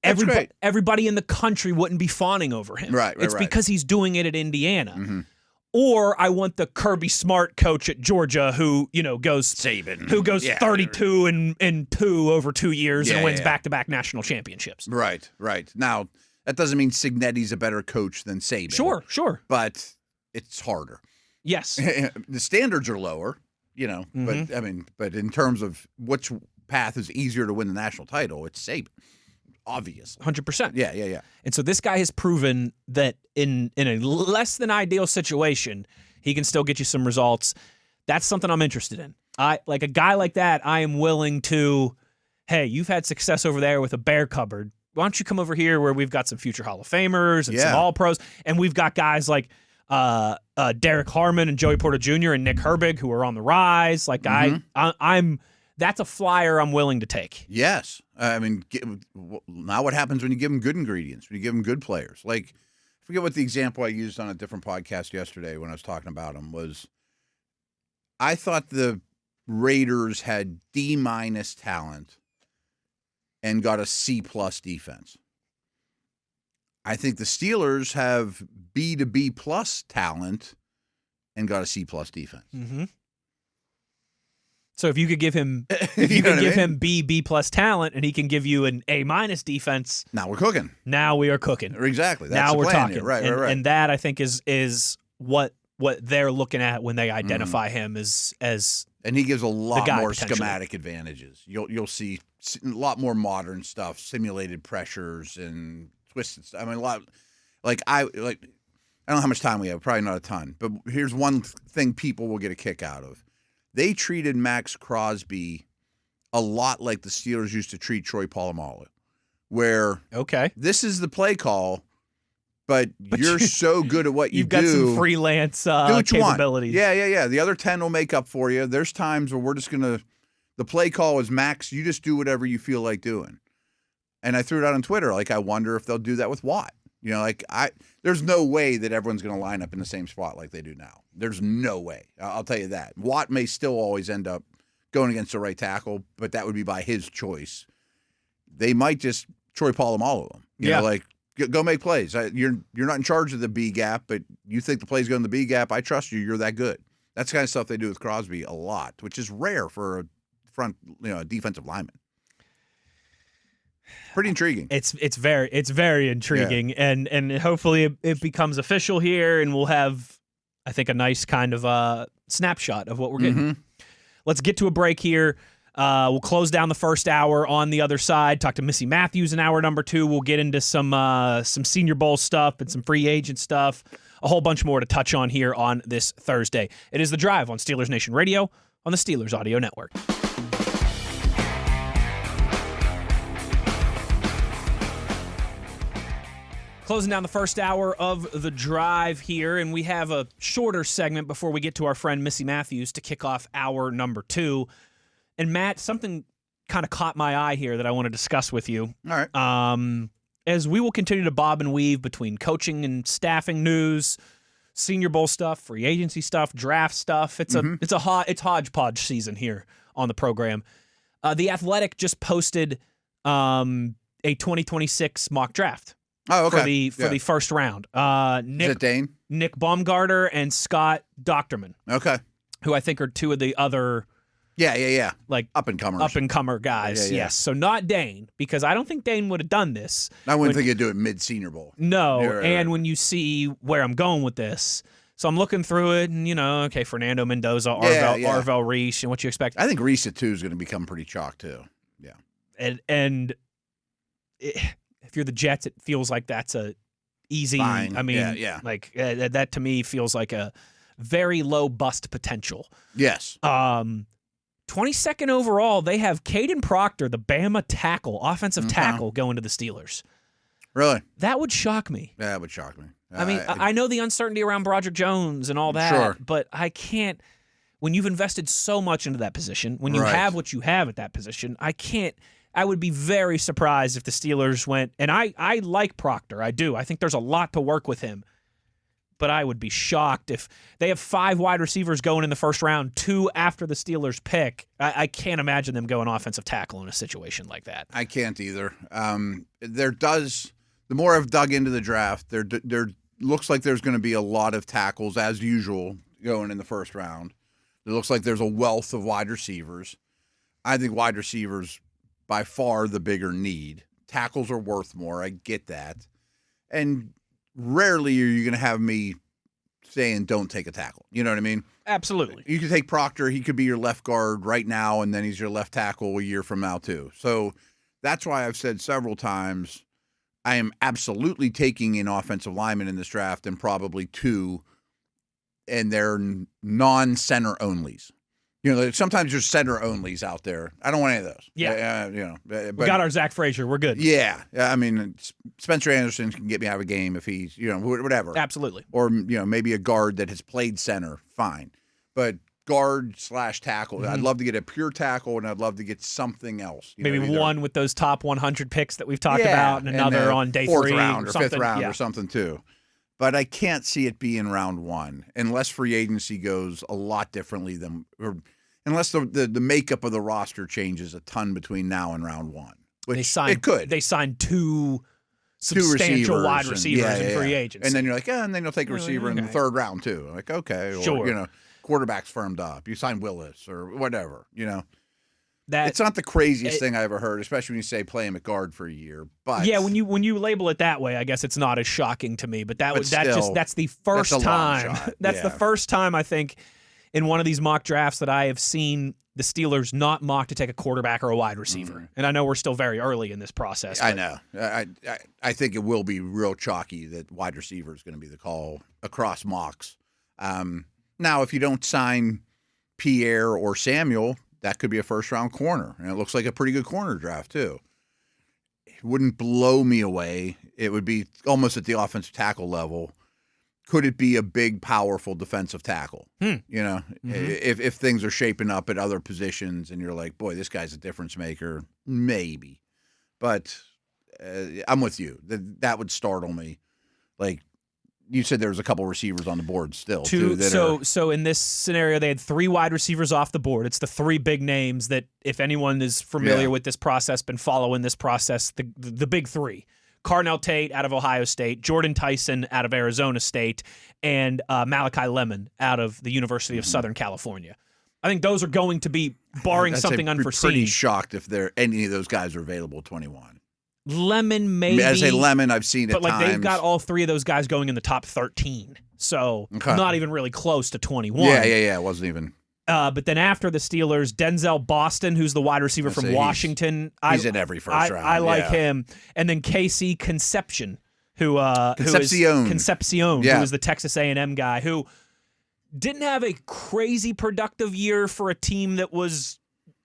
everybody in the country wouldn't be fawning over him. Right. It's because he's doing it at Indiana. Or I want the Kirby Smart coach at Georgia who, goes Saban, who goes 32 and 2 over 2 years and wins back-to-back national championships. Right. Now, that doesn't mean Cignetti's a better coach than Saban. Sure. But it's harder. Yes. The standards are lower, but but in terms of which path is easier to win the national title, it's Saban. Obviously. 100%. Yeah. And so this guy has proven that in a less than ideal situation, he can still get you some results. That's something I'm interested in. Like a guy like that, I am willing to, hey, you've had success over there with a bear cupboard. Why don't you come over here where we've got some future Hall of Famers and some All-Pros, and we've got guys like Derek Harmon and Joey Porter Jr. and Nick Herbig who are on the rise. Like I'm that's a flyer I'm willing to take. Yes. I mean, now what happens when you give them good ingredients, when you give them good players? Like, I forget what the example I used on a different podcast yesterday when I was talking about them was, I thought the Raiders had D- talent and got a C+ defense. I think the Steelers have B to B+ talent and got a C+ defense. So if you could give him, him B+ talent, and he can give you an A- defense, now we're cooking. Now we are cooking. Exactly. That's now the we're plan talking. Here. Right. And that I think is what they're looking at when they identify him as. And he gives a lot more schematic potentially. advantages. You'll see a lot more modern stuff, simulated pressures and twisted stuff. I mean, a lot. I don't know how much time we have. Probably not a ton. But here's one thing people will get a kick out of. They treated Max Crosby a lot like the Steelers used to treat Troy Polamalu, where this is the play call, but you're so good at what you do. You've got some freelance capabilities. Yeah. The other 10 will make up for you. There's times where we're just going to – the play call is max. You just do whatever you feel like doing. And I threw it out on Twitter. Like, I wonder if they'll do that with Watt. You know, like there's no way that everyone's going to line up in the same spot like they do now. There's no way. I'll tell you that. Watt may still always end up going against the right tackle, but that would be by his choice. They might just Troy Polamalu him. You know, like go make plays. You're not in charge of the B gap, but you think the play's going to the B gap. I trust you. You're that good. That's the kind of stuff they do with Crosby a lot, which is rare for a defensive lineman. Pretty intriguing. It's very intriguing, and hopefully it becomes official here, and we'll have, I think, a nice kind of snapshot of what we're getting. Let's get to a break here. We'll close down the first hour on the other side. Talk to Missi Matthews in hour number 2. We'll get into some Senior Bowl stuff and some free agent stuff. A whole bunch more to touch on here on this Thursday. It is The Drive on Steelers Nation Radio on the Steelers Audio Network. Closing down the first hour of The Drive here, and we have a shorter segment before we get to our friend Missi Matthews to kick off hour number 2. And Matt, something kind of caught my eye here that I want to discuss with you. All right. As we will continue to bob and weave between coaching and staffing news, Senior Bowl stuff, free agency stuff, draft stuff. It's it's hodgepodge season here on the program. The Athletic just posted a 2026 mock draft. Oh, okay. For the first round. Is it Dane? Nick Baumgartner and Scott Docterman. Okay. Who I think are two of the other like up-and-comers. Up-and-comer guys, yes. So not Dane, because I don't think Dane would have done this. I wouldn't think he'd do it mid-Senior Bowl. No, and when you see where I'm going with this, so I'm looking through it, and, Fernando Mendoza, Arvell Reese, and what you expect. I think Reese at 2 is going to become pretty chalk, too. Yeah. And if you're the Jets, it feels like that's a easy. Fine. I mean, like that to me feels like a very low bust potential. Yes. 22nd overall, they have Caden Proctor, the Bama tackle, offensive tackle, going to the Steelers. Really? That would shock me. Yeah, that would shock me. I mean, I know the uncertainty around Broderick Jones and all that, but I can't. When you've invested so much into that position, when you have what you have at that position, I would be very surprised if the Steelers went, and I like Proctor. I do. I think there's a lot to work with him. But I would be shocked if they have 5 wide receivers going in the first round, 2 after the Steelers pick. I can't imagine them going offensive tackle in a situation like that. I can't either. The more I've dug into the draft, there looks like there's going to be a lot of tackles, as usual, going in the first round. It looks like there's a wealth of wide receivers. I think wide receivers, by far, the bigger need. Tackles are worth more. I get that. And rarely are you going to have me saying don't take a tackle. You know what I mean? Absolutely. You could take Proctor. He could be your left guard right now, and then he's your left tackle a year from now, too. So that's why I've said several times I am absolutely taking an offensive lineman in this draft and probably 2, and they're non-center onlys. Sometimes there's center onlys out there. I don't want any of those. Yeah. But, we got our Zach Frazier. We're good. Yeah. I mean, Spencer Anderson can get me out of a game if he's, whatever. Absolutely. Or, maybe a guard that has played center. Fine. But guard/tackle. I'd love to get a pure tackle, and I'd love to get something else. Maybe one with those top 100 picks that we've talked about, and another on day 3. 4th round or 5th round or something, too. But I can't see it being round 1 unless free agency goes a lot differently unless the makeup of the roster changes a ton between now and round 1. Which it could. They signed 2 substantial wide receivers in free agency. And then you're like, and then you'll take a receiver in the 3rd round too. Like, okay. Or, sure. Quarterback's firmed up. You sign Willis or whatever, It's not the craziest thing I ever heard, especially when you say play him at guard for a year. But yeah, when you label it that way, I guess it's not as shocking to me. But that's the first time. That's the first time I think in one of these mock drafts that I have seen the Steelers not mock to take a quarterback or a wide receiver. And I know we're still very early in this process. I know. I think it will be real chalky that wide receiver is going to be the call across mocks. Now, if you don't sign Pierre or Samuel, that could be a first-round corner, and it looks like a pretty good corner draft too. It wouldn't blow me away. It would be almost at the offensive tackle level. Could it be a big, powerful defensive tackle? If things are shaping up at other positions and you're like, boy, this guy's a difference maker, maybe. But I'm with you. That would startle me. Like you said, there was a couple receivers on the board still. So in this scenario, they had 3 wide receivers off the board. It's the 3 big names that, if anyone is familiar with this process, been following this process, the big 3. Carnell Tate out of Ohio State, Jordan Tyson out of Arizona State, and Malachi Lemon out of the University of Southern California. I think those are going to be, barring something unforeseen. Pretty shocked if any of those guys are available 21. Lemon maybe. As a Lemon, I've seen it but times. They've got all 3 of those guys going in the top 13, so not even really close to 21. Yeah. It wasn't even. But then after the Steelers, Denzel Boston, who's the wide receiver from Washington. He's in every first round. I like him. And then KC Concepcion, who is the Texas A&M guy, who didn't have a crazy productive year for a team that was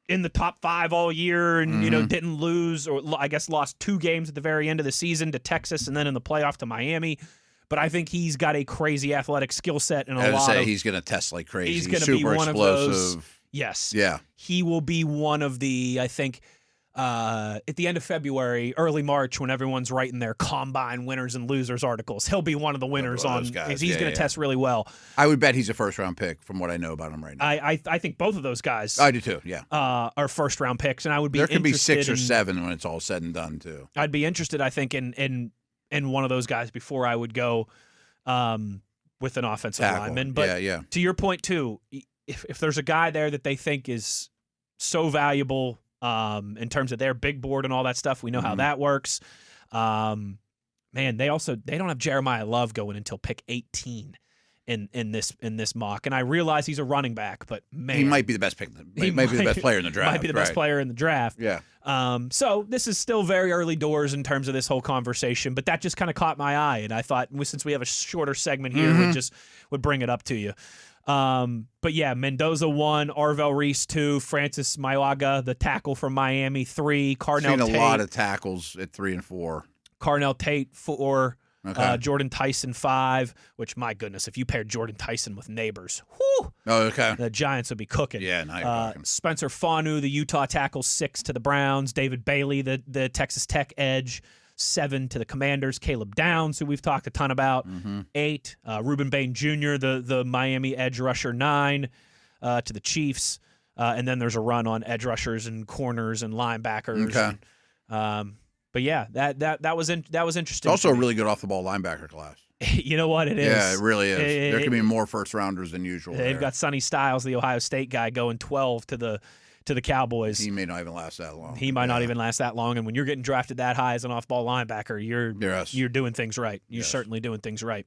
in the top 5 all year and didn't lose, or I guess lost 2 games at the very end of the season to Texas and then in the playoff to Miami. But I think he's got a crazy athletic skill set and he's going to test like crazy. He's going to be one of those. Yes. Yeah. He will be one of the, I think, at the end of February, early March, when everyone's writing their combine winners and losers articles, he'll be one of the winners on. He's going to test really well. I would bet he's a first-round pick from what I know about him right now. I think both of those guys. I do too. Yeah. Are first-round picks, and I would be. There could be 6 or 7 when it's all said and done too. I'd be interested, I think, in one of those guys before I would go with an offensive lineman. But to your point too, if there's a guy there that they think is so valuable in terms of their big board and all that stuff, we know how that works. Man, they don't have Jeremiah Love going until pick 18 in this mock, and I realize he's a running back, but man, he might be the best pick. He might be the best player in the draft. Might be the best player in the draft. Yeah. So this is still very early doors in terms of this whole conversation, but that just kind of caught my eye, and I thought, since we have a shorter segment here, we just would bring it up to you. But yeah, Mendoza 1, Arvell Reese 2, Francis Mailaga, the tackle from Miami 3, Carnell Tate. Seen a lot of tackles at 3 and 4. Carnell Tate 4. Okay. Jordan Tyson 5, which, my goodness, if you paired Jordan Tyson with Neighbors, whew, the Giants would be cooking. Yeah, now you're talking. Spencer Fanu, the Utah tackle, 6 to the Browns. David Bailey, the Texas Tech edge, 7 to the Commanders. Caleb Downs, who we've talked a ton about, 8. Reuben Bain Jr., the Miami edge rusher, 9 to the Chiefs. And then there's a run on edge rushers and corners and linebackers. Okay. But yeah, that was interesting. It's also a really good off the ball linebacker class. You know what it is? Yeah, it really is. There can be more first rounders than usual. They've got Sonny Styles, the Ohio State guy, going 12 to the Cowboys. He may not even last that long. He might not even last that long. And when you're getting drafted that high as an off ball linebacker, you're doing things right. You're certainly doing things right.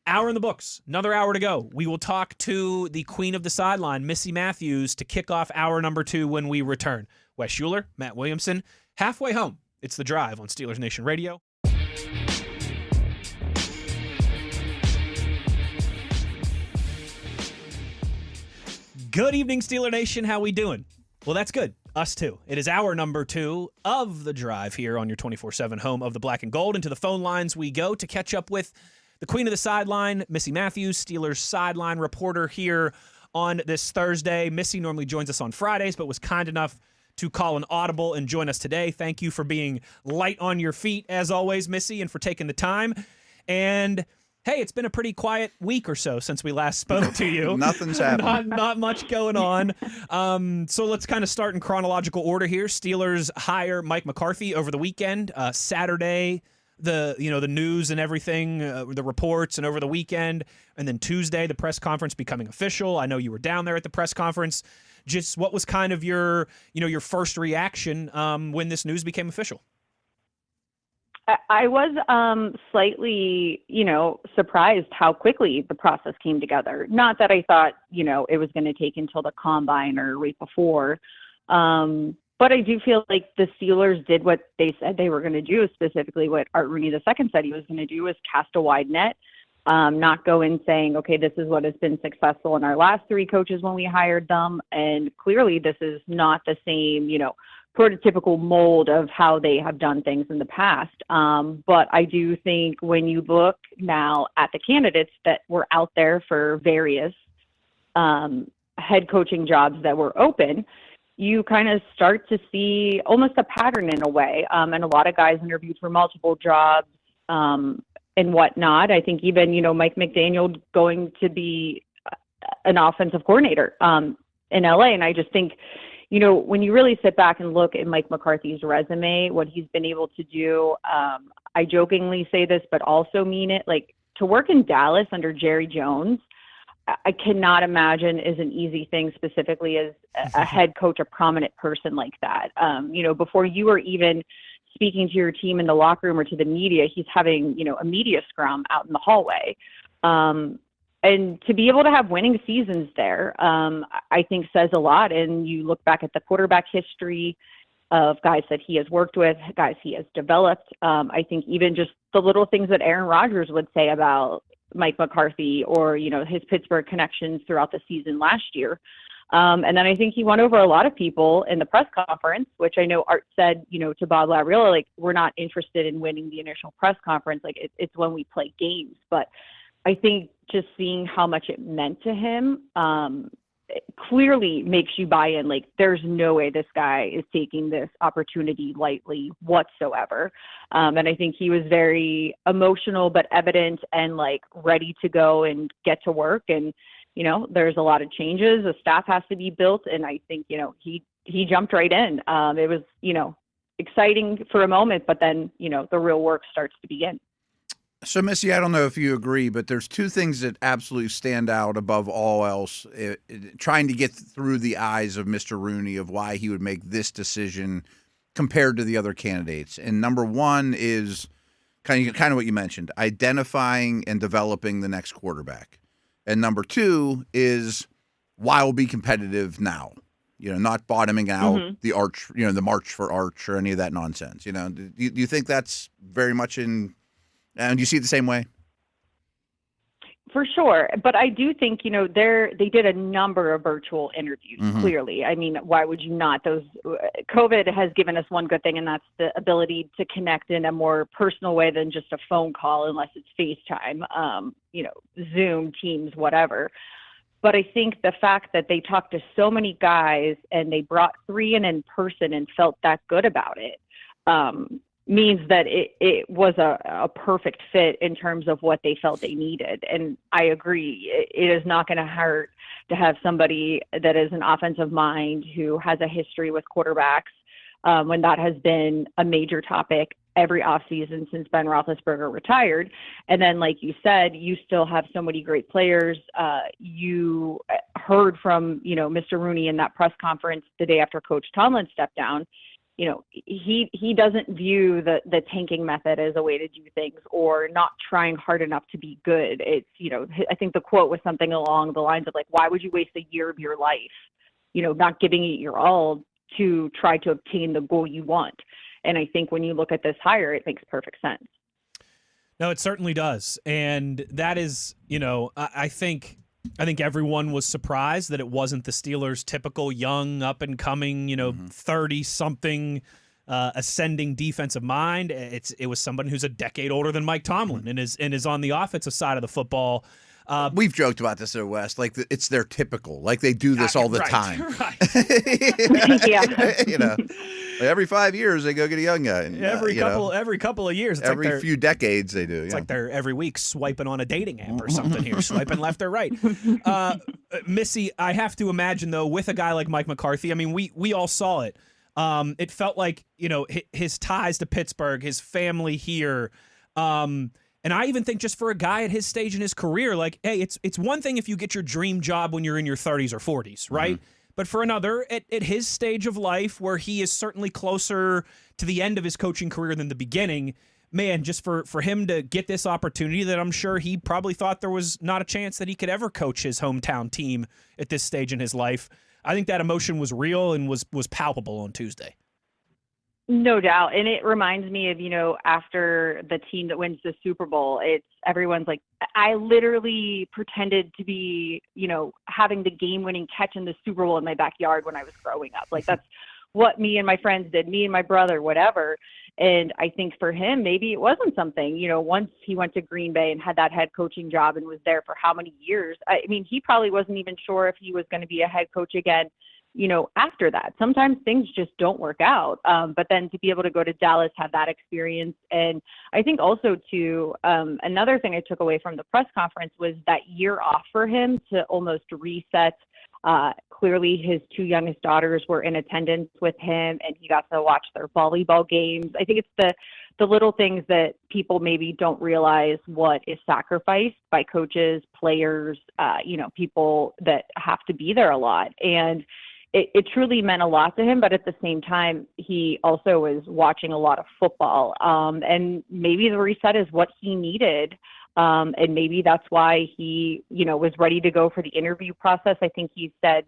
Hour in the books. Another hour to go. We will talk to the queen of the sideline, Missi Matthews, to kick off hour number 2 when we return. Wes Uhler, Matt Williamson, halfway home. It's The Drive on Steelers Nation Radio. Good evening, Steeler Nation. How we doing? Well, that's good. Us too. It is hour number 2 of The Drive here on your 24/7 home of the black and gold. Into the phone lines we go to catch up with the queen of the sideline, Missi Matthews, Steelers sideline reporter here on this Thursday. Missi normally joins us on Fridays, but was kind enough to call an audible and join us today. Thank you for being light on your feet, as always, Missi, and for taking the time. And hey, it's been a pretty quiet week or so since we last spoke to you. Nothing's happened. Not much going on. So let's kind of start in chronological order here. Steelers hire Mike McCarthy over the weekend. Saturday, the news and everything, the reports, and over the weekend, and then Tuesday, the press conference becoming official. I know you were down there at the press conference. Just what was kind of your first reaction when this news became official? I was slightly, surprised how quickly the process came together. Not that I thought, it was going to take until the combine or right before. But I do feel like the Steelers did what they said they were going to do, specifically what Art Rooney II said he was going to do, was cast a wide net. not go in saying, okay, this is what has been successful in our last 3 coaches when we hired them. And clearly this is not the same, prototypical mold of how they have done things in the past. But I do think when you look now at the candidates that were out there for various head coaching jobs that were open, you kind of start to see almost a pattern in a way. And a lot of guys interviewed for multiple jobs and whatnot. I think even, Mike McDaniel going to be an offensive coordinator in LA. And I just think, when you really sit back and look at Mike McCarthy's resume, what he's been able to do, I jokingly say this, but also mean it, like to work in Dallas under Jerry Jones, I cannot imagine is an easy thing, specifically as a head coach, a prominent person like that. Before you are even speaking to your team in the locker room or to the media, he's having, a media scrum out in the hallway. And to be able to have winning seasons there, I think says a lot. And you look back at the quarterback history of guys that he has worked with, guys he has developed. I think even just the little things that Aaron Rodgers would say about Mike McCarthy or, his Pittsburgh connections throughout the season last year. And then I think he won over a lot of people in the press conference, which I know Art said, to Bob Labriola, like, we're not interested in winning the initial press conference. Like, it's when we play games. But I think just seeing how much it meant to him it clearly makes you buy in. Like, there's no way this guy is taking this opportunity lightly whatsoever. And I think he was very emotional, but evident and like ready to go and get to work. And, there's a lot of changes. The staff has to be built. And I think, he jumped right in. It was, exciting for a moment, but then, the real work starts to begin. So, Missi, I don't know if you agree, but there's 2 things that absolutely stand out above all else, trying to get through the eyes of Mr. Rooney of why he would make this decision compared to the other candidates. And number 1 is kind of what you mentioned, identifying and developing the next quarterback. And number 2 is why we'll be competitive now, not bottoming out the arch, the march for Arch or any of that nonsense. Do you think that's very much in? And do you see it the same way? For sure. But I do think, they did a number of virtual interviews, clearly. I mean, why would you not? COVID has given us one good thing, and that's the ability to connect in a more personal way than just a phone call, unless it's FaceTime, Zoom, Teams, whatever. But I think the fact that they talked to so many guys and they brought 3 in person and felt that good about it, means that it was a perfect fit in terms of what they felt they needed. And I agree, it is not going to hurt to have somebody that is an offensive mind who has a history with quarterbacks, when that has been a major topic every offseason since Ben Roethlisberger retired. And then, like you said, you still have so many great players. You heard from, Mr. Rooney in that press conference the day after Coach Tomlin stepped down. He doesn't view the tanking method as a way to do things or not trying hard enough to be good. It's, I think the quote was something along the lines of like, why would you waste a year of your life, not giving it your all to try to obtain the goal you want? And I think when you look at this hire, it makes perfect sense. No, it certainly does. And that is, I think everyone was surprised that it wasn't the Steelers' typical young, up-and-coming, 30-something ascending defensive mind. It was someone who's a decade older than Mike Tomlin and is on the offensive side of the football. We've joked about this at West, like it's their typical, like they do this all the time. Yeah. Every 5 years they go get a young guy. And, every couple of years, it's every few decades they do. It's like they're every week swiping on a dating app or something here, swiping left or right. Missi, I have to imagine though, with a guy like Mike McCarthy, I mean, we all saw it. It felt like his ties to Pittsburgh, his family here. And I even think just for a guy at his stage in his career, like, hey, it's one thing if you get your dream job when you're in your 30s or 40s, right? But for another, at his stage of life where he is certainly closer to the end of his coaching career than the beginning, man, just for him to get this opportunity that I'm sure he probably thought there was not a chance that he could ever coach his hometown team at this stage in his life. I think that emotion was real and was palpable on Tuesday. No doubt. And it reminds me of, after the team that wins the Super Bowl, everyone's like, I literally pretended to be, having the game-winning catch in the Super Bowl in my backyard when I was growing up. Like, that's what me and my friends did, me and my brother, whatever. And I think for him, maybe it wasn't something, once he went to Green Bay and had that head coaching job and was there for how many years? I mean, he probably wasn't even sure if he was going to be a head coach again, after that. Sometimes things just don't work out. But then to be able to go to Dallas, have that experience. And I think also too, another thing I took away from the press conference was that year off for him to almost reset. Clearly his two youngest daughters were in attendance with him and he got to watch their volleyball games. I think it's the little things that people maybe don't realize what is sacrificed by coaches, players, people that have to be there a lot. And it truly meant a lot to him, but at the same time, he also was watching a lot of football. And maybe the reset is what he needed. And maybe that's why he, was ready to go for the interview process. I think he said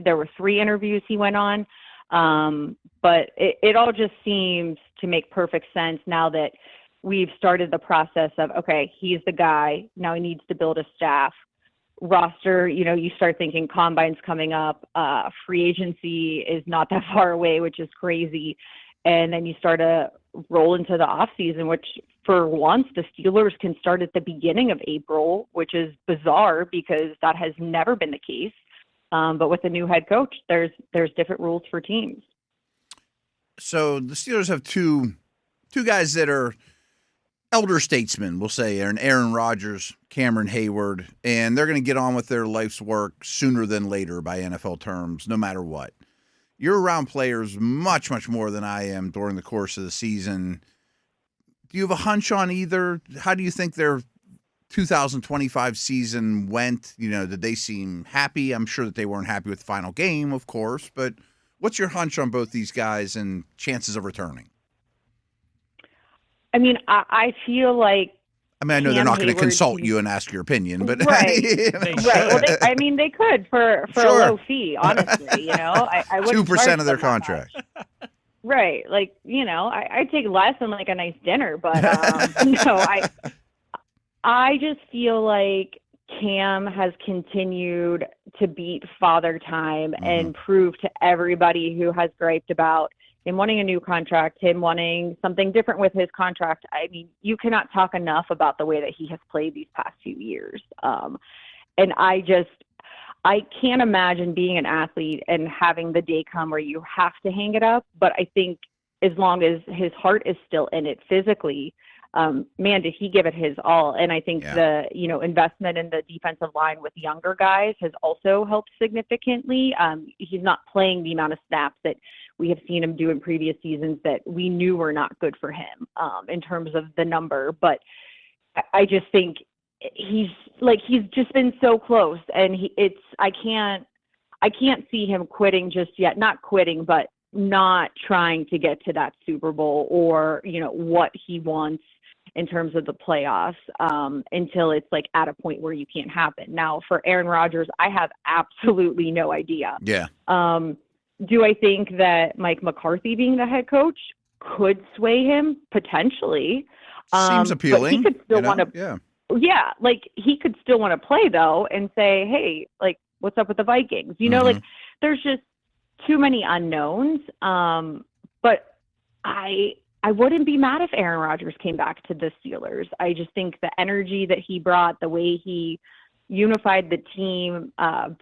there were 3 interviews he went on. But it all just seems to make perfect sense now that we've started the process of, okay, he's the guy. Now he needs to build a staff. Roster, you start thinking combine's coming up, free agency is not that far away, which is crazy. And then you start to roll into the offseason, which for once the Steelers can start at the beginning of April, which is bizarre because that has never been the case. But with the new head coach, there's different rules for teams. So the Steelers have two guys that are elder statesmen, we'll say, Aaron Rodgers, Cameron Hayward, and they're going to get on with their life's work sooner than later by NFL terms, no matter what. You're around players much, much more than I am during the course of the season. Do you have a hunch on either? How do you think their 2025 season went? Did they seem happy? I'm sure that they weren't happy with the final game, of course, but what's your hunch on both these guys and chances of returning? I mean, I feel like I know they're not going to consult you and ask your opinion, but right, They right. Well, they could for Sure. a low fee, honestly. I wouldn't 2% of their charge them that contract. much. Right, like I'd take less than like a nice dinner, but no, I just feel like Cam has continued to beat Father Time and prove to everybody who has griped about him wanting a new contract, him wanting something different with his contract. I mean, you cannot talk enough about the way that he has played these past few years. And I can't imagine being an athlete and having the day come where you have to hang it up. But I think as long as his heart is still in it physically, man, did he give it his all. And I think the, investment in the defensive line with younger guys has also helped significantly. He's not playing the amount of snaps that we have seen him do in previous seasons that we knew were not good for him, in terms of the number. But I just think he's just been so close, and I can't see him quitting just yet. Not quitting, but not trying to get to that Super Bowl or, what he wants in terms of the playoffs, until it's like at a point where you can't happen. Now for Aaron Rodgers, I have absolutely no idea. Yeah. Do I think that Mike McCarthy being the head coach could sway him? Potentially. Seems appealing. But he could still want to, he could still want to play though and say, hey, like, what's up with the Vikings? Like there's just too many unknowns. But I wouldn't be mad if Aaron Rodgers came back to the Steelers. I just think the energy that he brought, the way he unified the team,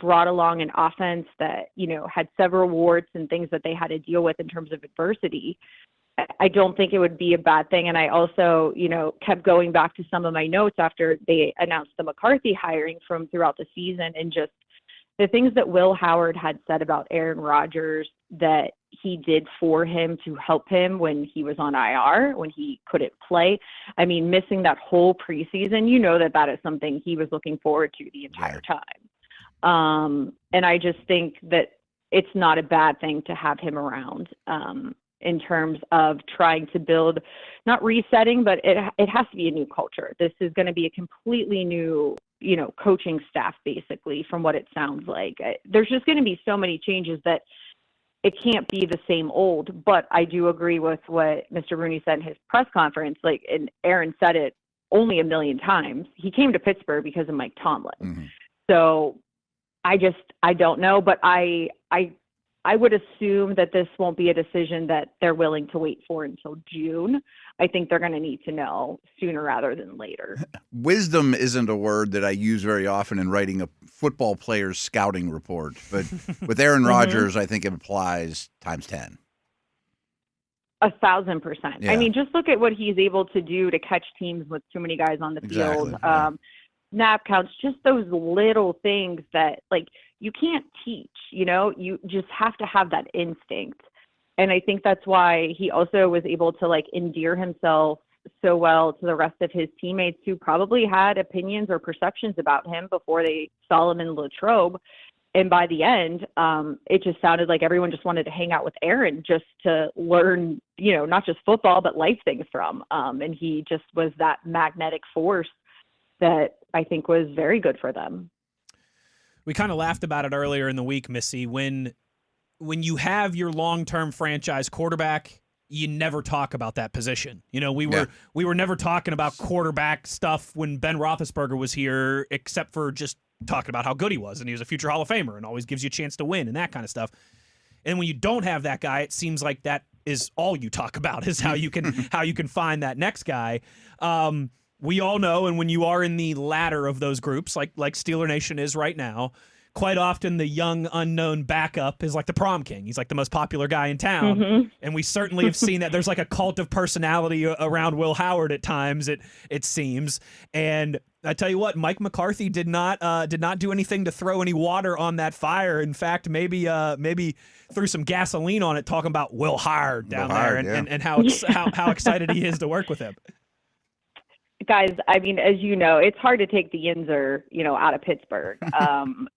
brought along an offense that, had several warts and things that they had to deal with in terms of adversity. I don't think it would be a bad thing. And I also, kept going back to some of my notes after they announced the McCarthy hiring from throughout the season, and just the things that Will Howard had said about Aaron Rodgers that he did for him to help him when he was on IR, when he couldn't play. I mean, missing that whole preseason, that is something he was looking forward to the entire time. And I just think that it's not a bad thing to have him around, in terms of trying to build, not resetting, but it has to be a new culture. This is going to be a completely new, coaching staff, basically, from what it sounds like. There's just going to be so many changes that it can't be the same old. But I do agree with what Mr. Rooney said in his press conference. Like, and Aaron said it only a million times. He came to Pittsburgh because of Mike Tomlin. Mm-hmm. So I don't know, but I would assume that this won't be a decision that they're willing to wait for until June. I think they're going to need to know sooner rather than later. Wisdom isn't a word that I use very often in writing a football player's scouting report, but with Aaron Rodgers, I think it applies times 10. 1,000%. Yeah. I mean, just look at what he's able to do to catch teams with too many guys on the field. Yeah. Snap counts, just those little things that, like, you can't teach, you just have to have that instinct. And I think that's why he also was able to, like, endear himself so well to the rest of his teammates who probably had opinions or perceptions about him before they saw him in Latrobe. And by the end, it just sounded like everyone just wanted to hang out with Aaron just to learn, not just football, but life things from. And he just was that magnetic force that I think was very good for them. We kind of laughed about it earlier in the week, Missy, when you have your long-term franchise quarterback, you never talk about that position. We were never talking about quarterback stuff when Ben Roethlisberger was here, except for just talking about how good he was, and he was a future Hall of Famer and always gives you a chance to win and that kind of stuff. And when you don't have that guy, it seems like that is all you talk about, is how you can find that next guy. We all know, and when you are in the latter of those groups, like Steeler Nation is right now, quite often the young unknown backup is like the prom king. He's like the most popular guy in town. Mm-hmm. And we certainly have seen that. There's like a cult of personality around Will Howard at times, it seems. And I tell you what, Mike McCarthy did not do anything to throw any water on that fire. In fact, maybe threw some gasoline on it, talking about Will Howard down there and how excited he is to work with him. Guys, I mean, as you know, it's hard to take the Yinzer, out of Pittsburgh.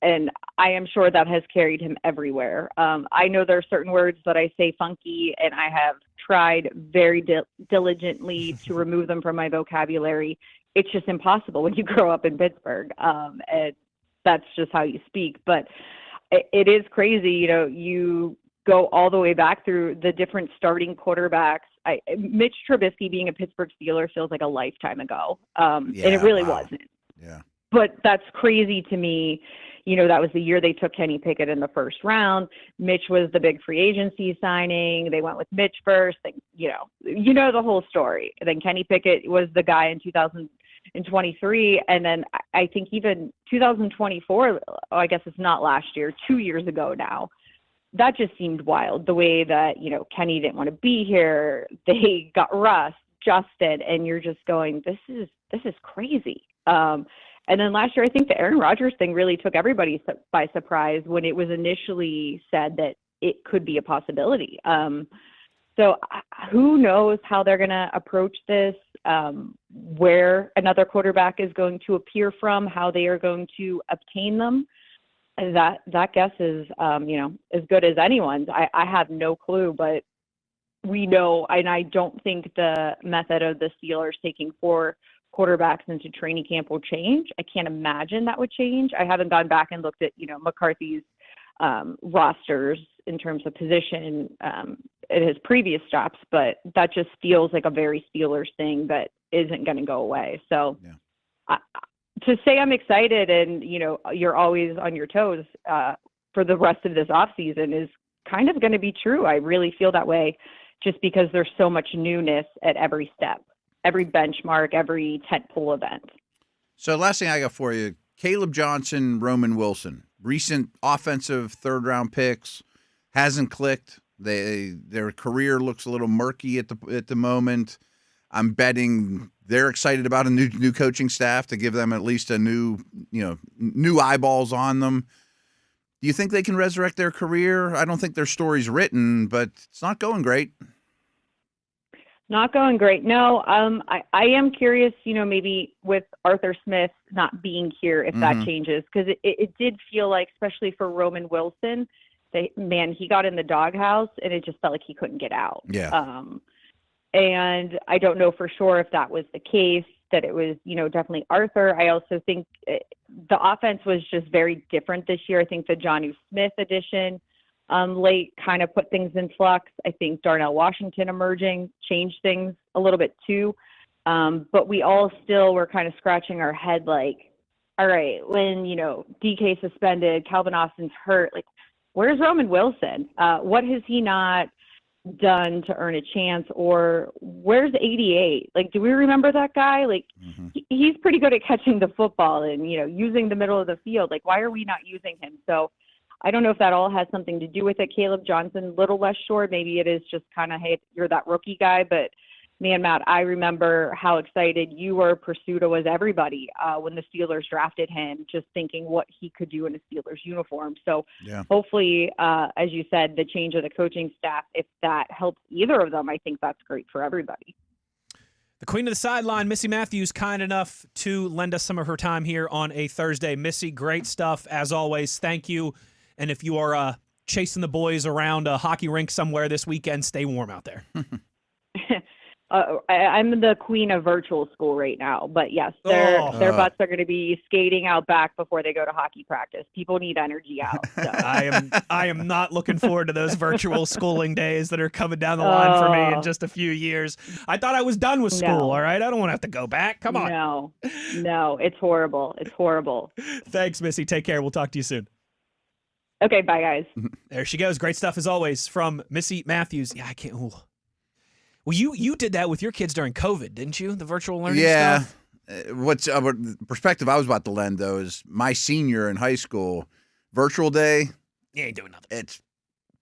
And I am sure that has carried him everywhere. I know there are certain words that I say funky, and I have tried very diligently to remove them from my vocabulary. It's just impossible when you grow up in Pittsburgh. And that's just how you speak. But it is crazy, you go all the way back through the different starting quarterbacks. Mitch Trubisky being a Pittsburgh Steeler feels like a lifetime ago. And it really wasn't. Yeah. But that's crazy to me. That was the year they took Kenny Pickett in the first round. Mitch was the big free agency signing. They went with Mitch first. The whole story. And then Kenny Pickett was the guy in 2023. And then I think even 2024, I guess it's not last year, 2 years ago now. That just seemed wild, the way that, Kenny didn't want to be here. They got Russ, Justin, and you're just going, this is crazy. And then last year, I think the Aaron Rodgers thing really took everybody by surprise when it was initially said that it could be a possibility. So who knows how they're going to approach this, where another quarterback is going to appear from, how they are going to obtain them. That guess is, as good as anyone's. I have no clue, but we know, and I don't think the method of the Steelers taking 4 quarterbacks into training camp will change. I can't imagine that would change. I haven't gone back and looked at, McCarthy's rosters in terms of position at his previous stops, but that just feels like a very Steelers thing that isn't going to go away. So to say I'm excited and, you're always on your toes for the rest of this offseason is kind of going to be true. I really feel that way just because there's so much newness at every step, every benchmark, every tentpole event. So last thing I got for you, Caleb Johnson, Roman Wilson, recent offensive third-round picks, hasn't clicked. Their career looks a little murky at the moment. I'm betting they're excited about a new coaching staff to give them at least a new eyeballs on them. Do you think they can resurrect their career? I don't think their story's written, but it's not going great. Not going great. No, I am curious, maybe with Arthur Smith not being here, if that changes, because it did feel like, especially for Roman Wilson, he got in the doghouse and it just felt like he couldn't get out. Yeah. And I don't know for sure if that was the case, that it was, definitely Arthur. I also think the offense was just very different this year. I think the Jonnu Smith addition late kind of put things in flux. I think Darnell Washington emerging changed things a little bit too. But we all still were kind of scratching our head like, all right, when, DK suspended, Calvin Austin's hurt, like, where's Roman Wilson? What has he not done to earn a chance? Or where's 88? Like, do we remember that guy? Like, he's pretty good at catching the football and, using the middle of the field. Like, why are we not using him? So I don't know if that all has something to do with it. Caleb Johnson, a little less sure. Maybe it is just kind of, hey, you're that rookie guy. But, man, Matt, I remember how excited you were, Pursuta was, everybody, when the Steelers drafted him, just thinking what he could do in a Steelers uniform. So hopefully, as you said, the change of the coaching staff, if that helps either of them, I think that's great for everybody. The queen of the sideline, Missi Matthews, kind enough to lend us some of her time here on a Thursday. Missy, great stuff, as always. Thank you. And if you are chasing the boys around a hockey rink somewhere this weekend, stay warm out there. I'm the queen of virtual school right now, but yes, their butts are going to be skating out back before they go to hockey practice. People need energy out. So. I am not looking forward to those virtual schooling days that are coming down the line for me in just a few years. I thought I was done with school. All right, I don't want to have to go back. Come on. No, it's horrible. It's horrible. Thanks, Missy. Take care. We'll talk to you soon. Okay, bye guys. There she goes. Great stuff as always from Missi Matthews. Yeah, I can't. Ooh. Well, you did that with your kids during COVID, didn't you? The virtual learning stuff? What's perspective I was about to lend, though, is my senior in high school, virtual day. You ain't doing nothing. It's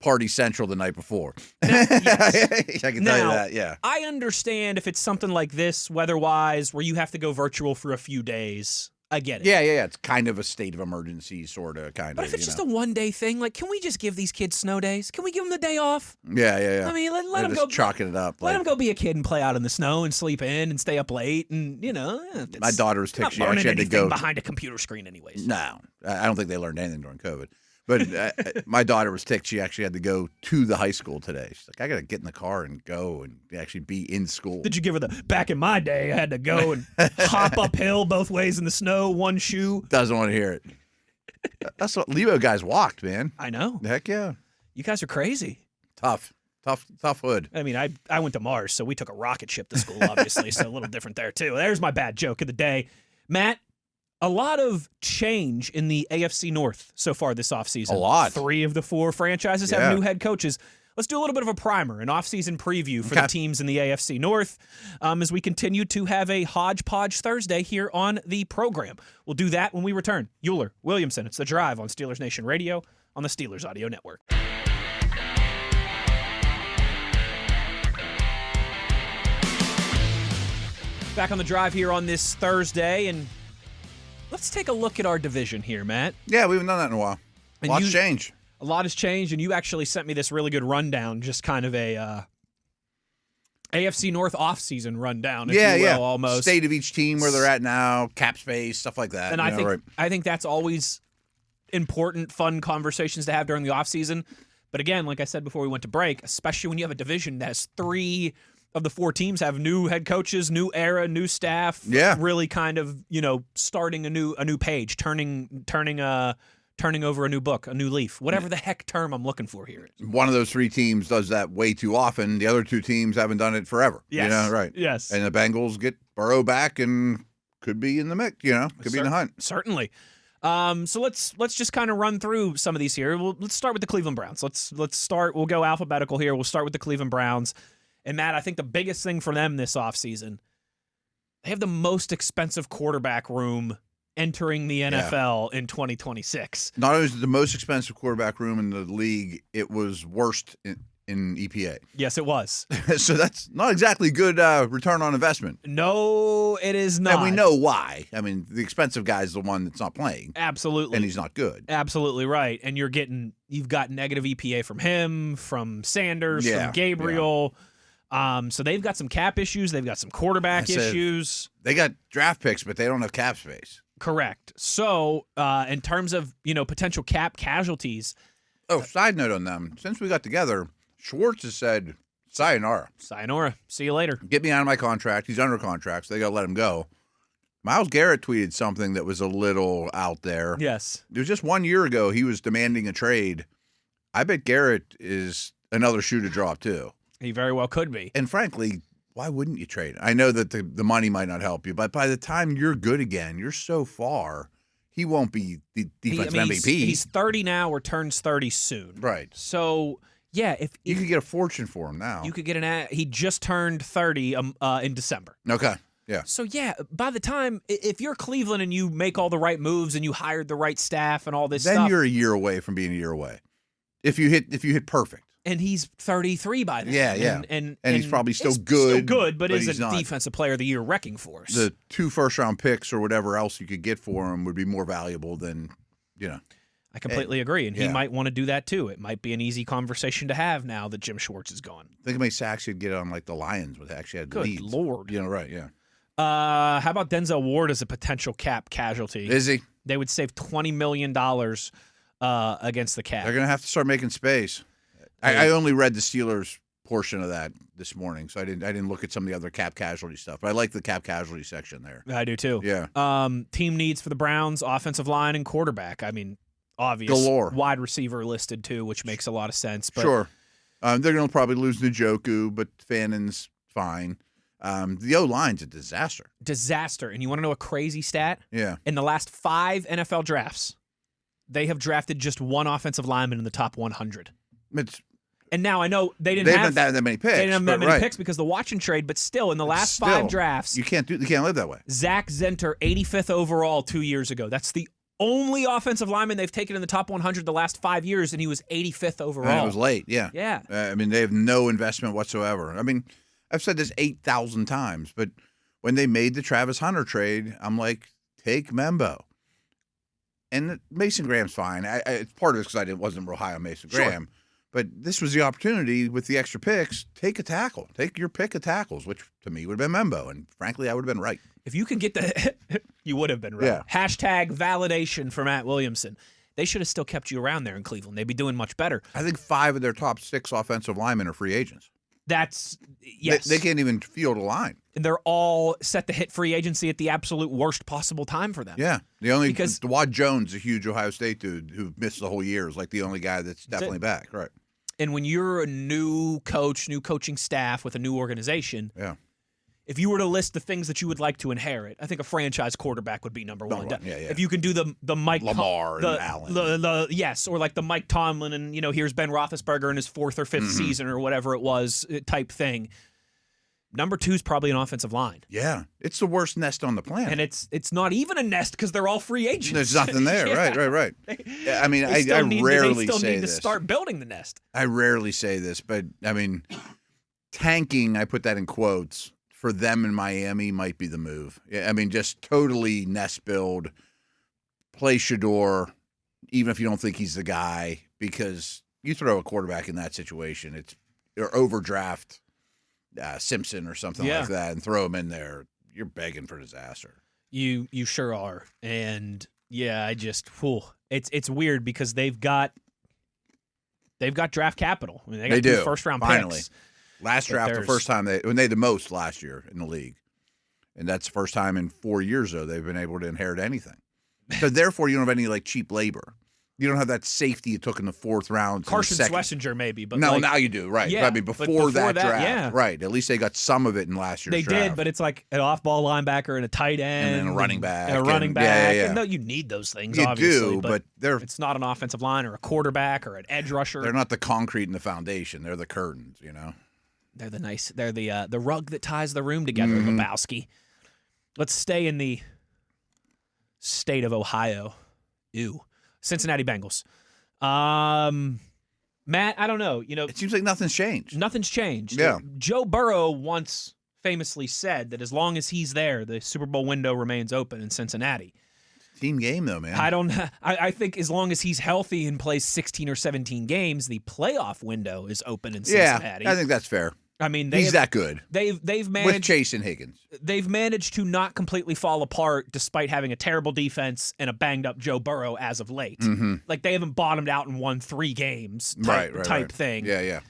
party central the night before. Yes. I can tell you that, yeah. I understand if it's something like this, weather-wise, where you have to go virtual for a few days. I get it. Yeah. It's kind of a state of emergency, sort of, kind of. But if it's just a one-day thing, like, can we just give these kids snow days? Can we give them the day off? Yeah. I mean, let them go. Chalking it up. Let them go be a kid and play out in the snow and sleep in and stay up late. And, my daughter was ticked. She actually had to go behind a computer screen anyways. No, I don't think they learned anything during COVID. But my daughter was ticked. She actually had to go to the high school today. She's like, I got to get in the car and go and actually be in school. Did you give her back in my day, I had to go and hop uphill both ways in the snow, one shoe? Doesn't want to hear it. That's what Lebo guys walked, man. I know. Heck yeah. You guys are crazy. Tough hood. I mean, I went to Mars, so we took a rocket ship to school, obviously, so a little different there, too. There's my bad joke of the day. Matt, a lot of change in the AFC North so far this offseason. A lot. 3 of the 4 franchises have new head coaches. Let's do a little bit of a primer, an offseason preview for the teams in the AFC North as we continue to have a hodgepodge Thursday here on the program. We'll do that when we return. Uhler, Williamson, it's The Drive on Steelers Nation Radio on the Steelers Audio Network. Back on The Drive here on this Thursday, and let's take a look at our division here, Matt. Yeah, we haven't done that in a while. Lots changed. A lot has changed, and you actually sent me this really good rundown, just kind of a AFC North offseason rundown, if you will, almost. State of each team, where they're at now, cap space, stuff like that. And I think that's always important, fun conversations to have during the offseason. But again, like I said before we went to break, especially when you have a division that has 3 of the 4 teams have new head coaches, new era, new staff. Yeah. Really kind of, starting a new page, turning over a new book, a new leaf, whatever the heck term I'm looking for here. One of those 3 teams does that way too often. The other 2 teams haven't done it forever. Yes. Right. Yes. And the Bengals get Burrow back and could be in the mix, could be in the hunt. Certainly. So let's just kind of run through some of these here. Let's start with the Cleveland Browns. Let's start. We'll go alphabetical here. We'll start with the Cleveland Browns. And Matt, I think the biggest thing for them this offseason, they have the most expensive quarterback room entering the NFL in 2026. Not only is it the most expensive quarterback room in the league, it was worst in EPA. Yes, it was. So that's not exactly good return on investment. No, it is not. And we know why. I mean, the expensive guy is the one that's not playing. Absolutely. And he's not good. Absolutely right. And you've got negative EPA from him, from Sanders, from Gabriel. Yeah. So they've got some cap issues. They've got some quarterback issues. They got draft picks, but they don't have cap space. Correct. So in terms of, potential cap casualties. Oh, side note on them. Since we got together, Schwartz has said, sayonara. Sayonara. See you later. Get me out of my contract. He's under contract, so they got to let him go. Myles Garrett tweeted something that was a little out there. Yes. It was just 1 year ago he was demanding a trade I bet Garrett is another shoe to drop too. He very well could be. And frankly, why wouldn't you trade? I know that the money might not help you, but by the time you're good again, you're so far. He won't be the defensive MVP. He's 30 now or turns 30 soon. Right. So, yeah, if you could get a fortune for him now. You could get he just turned 30 in December. Okay. Yeah. So, yeah, by the time, if you're Cleveland and you make all the right moves and you hired the right staff and all this stuff. Then you're a year away from being a year away. If you hit perfect. And he's 33 by then. Yeah. And he's probably still good. Still good, but is a not. Defensive Player of the Year wrecking force. The 2 first-round picks or whatever else you could get for him would be more valuable than, I completely agree, and he might want to do that too. It might be an easy conversation to have now that Jim Schwartz is gone. Think how many sacks he'd get on like the Lions with actually had leads. Good Lord. Right, yeah. How about Denzel Ward as a potential cap casualty? Is he? They would save $20 million against the cap. They're going to have to start making space. I only read the Steelers portion of that this morning, so I didn't look at some of the other cap casualty stuff. But I like the cap casualty section there. I do too. Yeah. Team needs for the Browns: offensive line and quarterback. I mean, obvious. Galore. Wide receiver listed too, which makes a lot of sense. But sure. They're going to probably lose Njoku, but Fannon's fine. The O-line's a disaster. And you want to know a crazy stat? Yeah. In the last 5 NFL drafts, they have drafted just one offensive lineman in the top 100. And now I know they didn't have that many picks. They didn't have that many picks because of the watch and trade, but still, in the last 5 drafts, you can't live that way. Zach Zenter, 85th overall 2 years ago. That's the only offensive lineman they've taken in the top 100 the last 5 years, and he was 85th overall. And it was late, yeah. Yeah. They have no investment whatsoever. I've said this 8,000 times, but when they made the Travis Hunter trade, I'm like, take Membo. And Mason Graham's fine. It's part of it because I wasn't real high on Mason Graham. Sure. But this was the opportunity with the extra picks. Take a tackle. Take your pick of tackles, which to me would have been Membo. And frankly, I would have been right. If you could get you would have been right. Yeah. Hashtag validation for Matt Williamson. They should have still kept you around there in Cleveland. They'd be doing much better. I think 5 of their top 6 offensive linemen are free agents. Yes. They can't even field a line. And they're all set to hit free agency at the absolute worst possible time for them. Yeah. Because Dawad Jones, a huge Ohio State dude who missed the whole year, is like the only guy that's definitely back. Right. And when you're a new coach, new coaching staff with a new organization, if you were to list the things that you would like to inherit, I think a franchise quarterback would be number one. Yeah. If you can do the Mike Lamar and Allen. Yes, or like the Mike Tomlin and here's Ben Roethlisberger in his 4th or 5th season or whatever it was type thing. Number 2 is probably an offensive line. Yeah, it's the worst nest on the planet, and it's not even a nest because they're all free agents. There's nothing there. Right. I They rarely still say need this. to start building the nest. I rarely say this, but tanking. I put that in quotes. For them in Miami might be the move. Just totally nest build, play Shador, even if you don't think he's the guy, because you throw a quarterback in that situation, or overdraft Simpson or something like that and throw him in there, you're begging for disaster. You sure are. And it's weird because they've got draft capital. They got 2 first-round picks. Last draft, the first time they had the most last year in the league. And that's the first time in 4 years, though, they've been able to inherit anything. So, therefore, you don't have any, cheap labor. You don't have that safety you took in the 4th round. Carson Schlesinger, maybe. But no, now you do, right. Yeah, before that draft. Right. At least they got some of it in last year's draft. They did, but it's like an off-ball linebacker and a tight end. And then a running back. Yeah. And no, you need those things, obviously. You do, but it's not an offensive line or a quarterback or an edge rusher. They're not the concrete and the foundation. They're the curtains, They're the rug that ties the room together, Lebowski. Let's stay in the state of Ohio. Ew. Cincinnati Bengals. Matt, I don't know. It seems like nothing's changed. Nothing's changed. Yeah. Joe Burrow once famously said that as long as he's there, the Super Bowl window remains open in Cincinnati. Team game, though, man. I think as long as he's healthy and plays 16 or 17 games, the playoff window is open in Cincinnati. Yeah, I think that's fair. He's that good. They've managed with Chase and Higgins. They've managed to not completely fall apart despite having a terrible defense and a banged up Joe Burrow as of late. They haven't bottomed out and won 3 games type thing. Yeah.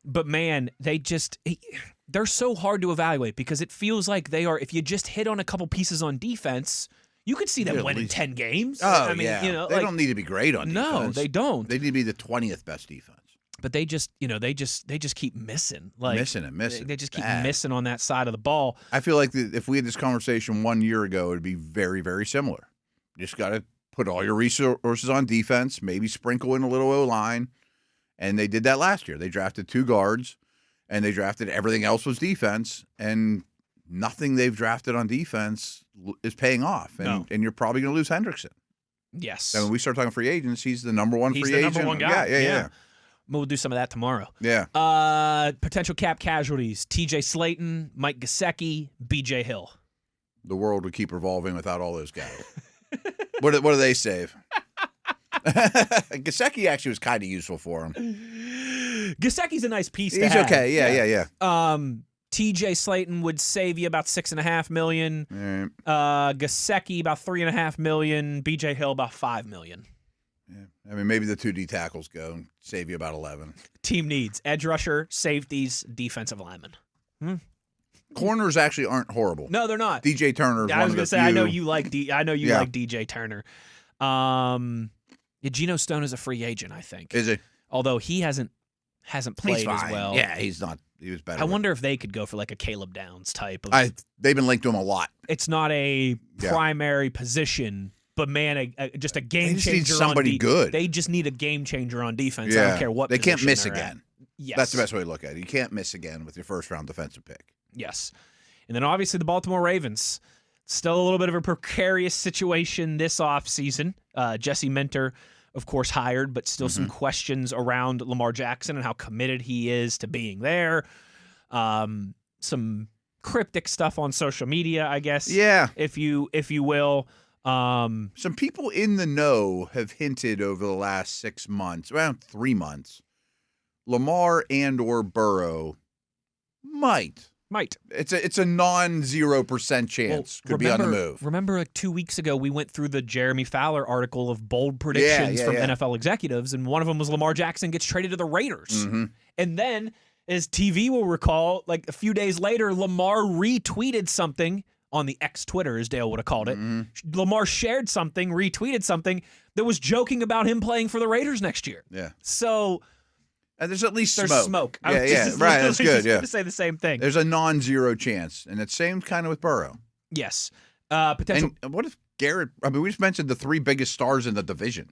But man, they're so hard to evaluate because it feels like they are. If you just hit on a couple pieces on defense, You could see them winning 10 games. Oh, I mean, yeah. you know, they don't need to be great on defense. No, they don't. They need to be the 20th best defense. But they just keep missing. Missing. They just keep missing on that side of the ball. I feel like if we had this conversation 1 year ago, it would be very, very similar. You just got to put all your resources on defense, maybe sprinkle in a little O-line, and they did that last year. They drafted 2 guards, and they drafted everything else was defense, and nothing they've drafted on defense is paying off. And you're probably going to lose Hendrickson. Yes. And when we start talking free agents, he's the number one free agent. He's the number one guy. Yeah. We'll do some of that tomorrow. Yeah. Potential cap casualties: T.J. Slayton, Mike Gesicki, B.J. Hill. The world would keep revolving without all those guys. What do they save? Gesicki actually was kind of useful for him. Gesicki's a nice piece to He's have. okay. Yeah. T.J. Slayton would save you about $6.5 million. Right. Gesicki about $3.5 million. B.J. Hill about $5 million. Yeah. I mean, maybe the 2 D tackles go and save you about 11. Team needs edge rusher, safeties, defensive lineman. Corners actually aren't horrible. No, they're not. DJ Turner. I was going to say, I know you like like DJ Turner. Geno Stone is a free agent, I think. Is he? Although he hasn't played as well. Yeah, he's not. He was better. I wonder if they could go for like a Caleb Downs type of. They've been linked to him a lot. It's not a primary position. But man, just a game changer. They just need somebody good. They just need a game changer on defense. I don't care what. They can't miss they're again. Yes, that's the best way to look at it. You can't miss again with your first round defensive pick. Yes, and then obviously the Baltimore Ravens, still a little bit of a precarious situation this offseason. Jesse Minter, of course, hired, but still some questions around Lamar Jackson and how committed he is to being there. Some cryptic stuff on social media, I guess. Yeah, if you will. Some people in the know have hinted over the last 6 months, around 3 months, Lamar and or Burrow might. It's a non-0% chance could be on the move. Remember, like 2 weeks ago, we went through the Jeremy Fowler article of bold predictions from NFL executives, and one of them was Lamar Jackson gets traded to the Raiders. And then, as TV will recall, like a few days later, Lamar retweeted something on the X-Twitter, as Dale would have called it. Lamar shared something, retweeted something that was joking about him playing for the Raiders next year. Yeah. So and there's at least there's smoke. I was right. That's good. Going to say the same thing. There's a non-zero chance, and it's same kind of with Burrow. Yes. Potential. And what if Garrett? I mean, we just mentioned the 3 biggest stars in the division: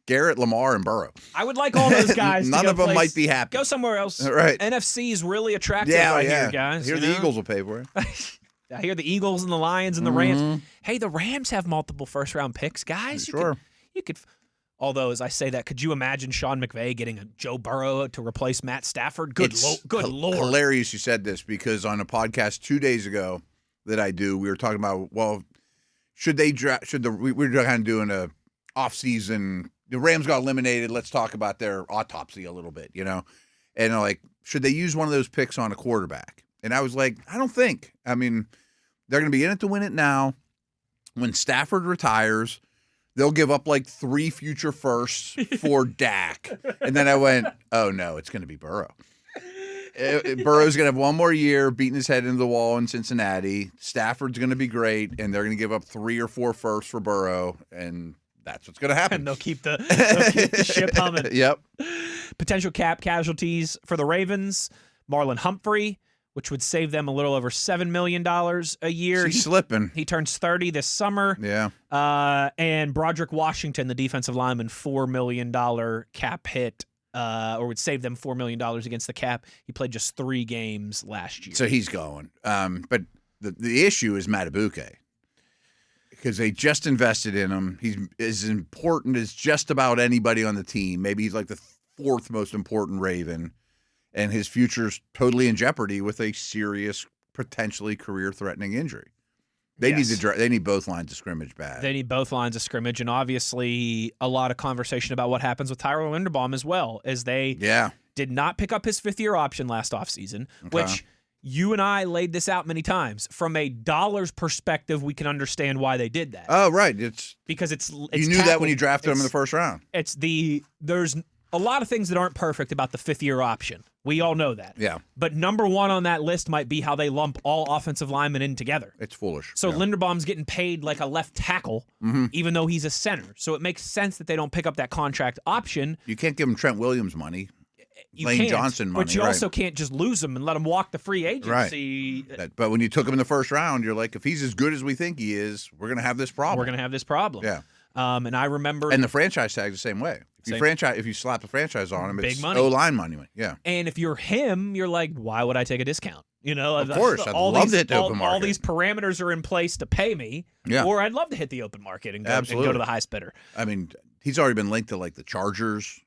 Garrett, Lamar, and Burrow. I would like all those guys. None of them might be happy. Go somewhere else. Right. NFC is really attractive right here, guys. I hear the Eagles will pay for it. I hear the Eagles and the Lions and the Rams. Hey, the Rams have multiple first-round picks, guys. Sure. You could. Although, as I say that, could you imagine Sean McVay getting a Joe Burrow to replace Matt Stafford? Good Lord. Hilarious you said this, because on a podcast 2 days ago that I do, we were talking about, well, should they draft? We were kind of doing a off-season. The Rams got eliminated. Let's talk about their autopsy a little bit, And like, should they use one of those picks on a quarterback? And I was like, I don't think. I mean, they're going to be in it to win it now. When Stafford retires, they'll give up like 3 future firsts for Dak. And then I went, oh, no, it's going to be Burrow. Burrow's going to have 1 more year beating his head into the wall in Cincinnati. Stafford's going to be great, and they're going to give up 3 or 4 firsts for Burrow, and that's what's going to happen. And they'll keep the ship humming. Yep. Potential cap casualties for the Ravens: Marlon Humphrey, which would save them a little over $7 million a year. He's slipping. He turns 30 this summer. Yeah. And Broderick Washington, the defensive lineman, $4 million cap hit, or would save them $4 million against the cap. He played just 3 games last year. So he's going. But the issue is Matabuke, because they just invested in him. He's as important as just about anybody on the team. Maybe he's like the 4th most important Raven. And his future's totally in jeopardy with a serious, potentially career-threatening injury. They need both lines of scrimmage bad. They need both lines of scrimmage, and obviously a lot of conversation about what happens with Tyler Linderbaum as well, as they did not pick up his 5th-year option last offseason, which you and I laid this out many times. From a dollars perspective, we can understand why they did that. Oh, right. Because it's you knew that when you drafted him in the first round. There's a lot of things that aren't perfect about the fifth-year option. We all know that. Yeah. But number one on that list might be how they lump all offensive linemen in together. It's foolish. So Linderbaum's getting paid like a left tackle, even though he's a center. So it makes sense that they don't pick up that contract option. You can't give him Trent Williams money. You Lane can't, Johnson money. but you also can't just lose him and let him walk the free agency. Right. But when you took him in the first round, you're like, if he's as good as we think he is, we're going to have this problem. We're going to have this problem. Yeah. And I remember. And the franchise tag's the same way. If you slap the franchise on him, it's big money. O-line money. Yeah. And if you're him, you're like, why would I take a discount? You know, of course, I'd love to hit the open market. All these parameters are in place to pay me. Yeah. Or I'd love to hit the open market and go to the highest bidder. I mean, he's already been linked to like the Chargers.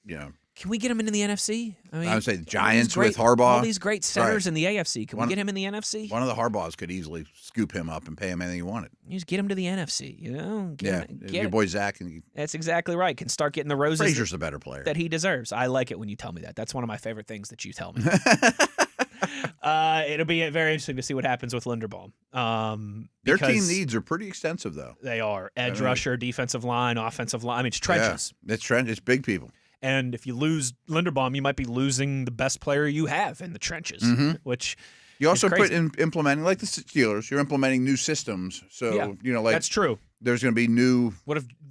You know. Can we get him into the NFC? I would say the Giants with Harbaugh. All these great centers in the AFC. Can we get him in the NFC? One of the Harbaughs could easily scoop him up and pay him anything he wanted. You just get him to the NFC, you know? Your boy Zach. That's exactly right. Can start getting the roses. Frazier's the better player. That he deserves. I like it when you tell me that. That's one of my favorite things that you tell me. It'll be very interesting to see what happens with Linderbaum. Their team needs are pretty extensive, though. They are. Edge rusher, defensive line, offensive line. I mean, it's trenches. Yeah, it's trenches. It's big people. And if you lose Linderbaum, you might be losing the best player you have in the trenches, which you also is crazy. Implementing, like the Steelers, you're implementing new systems. So, that's true. There's going to be new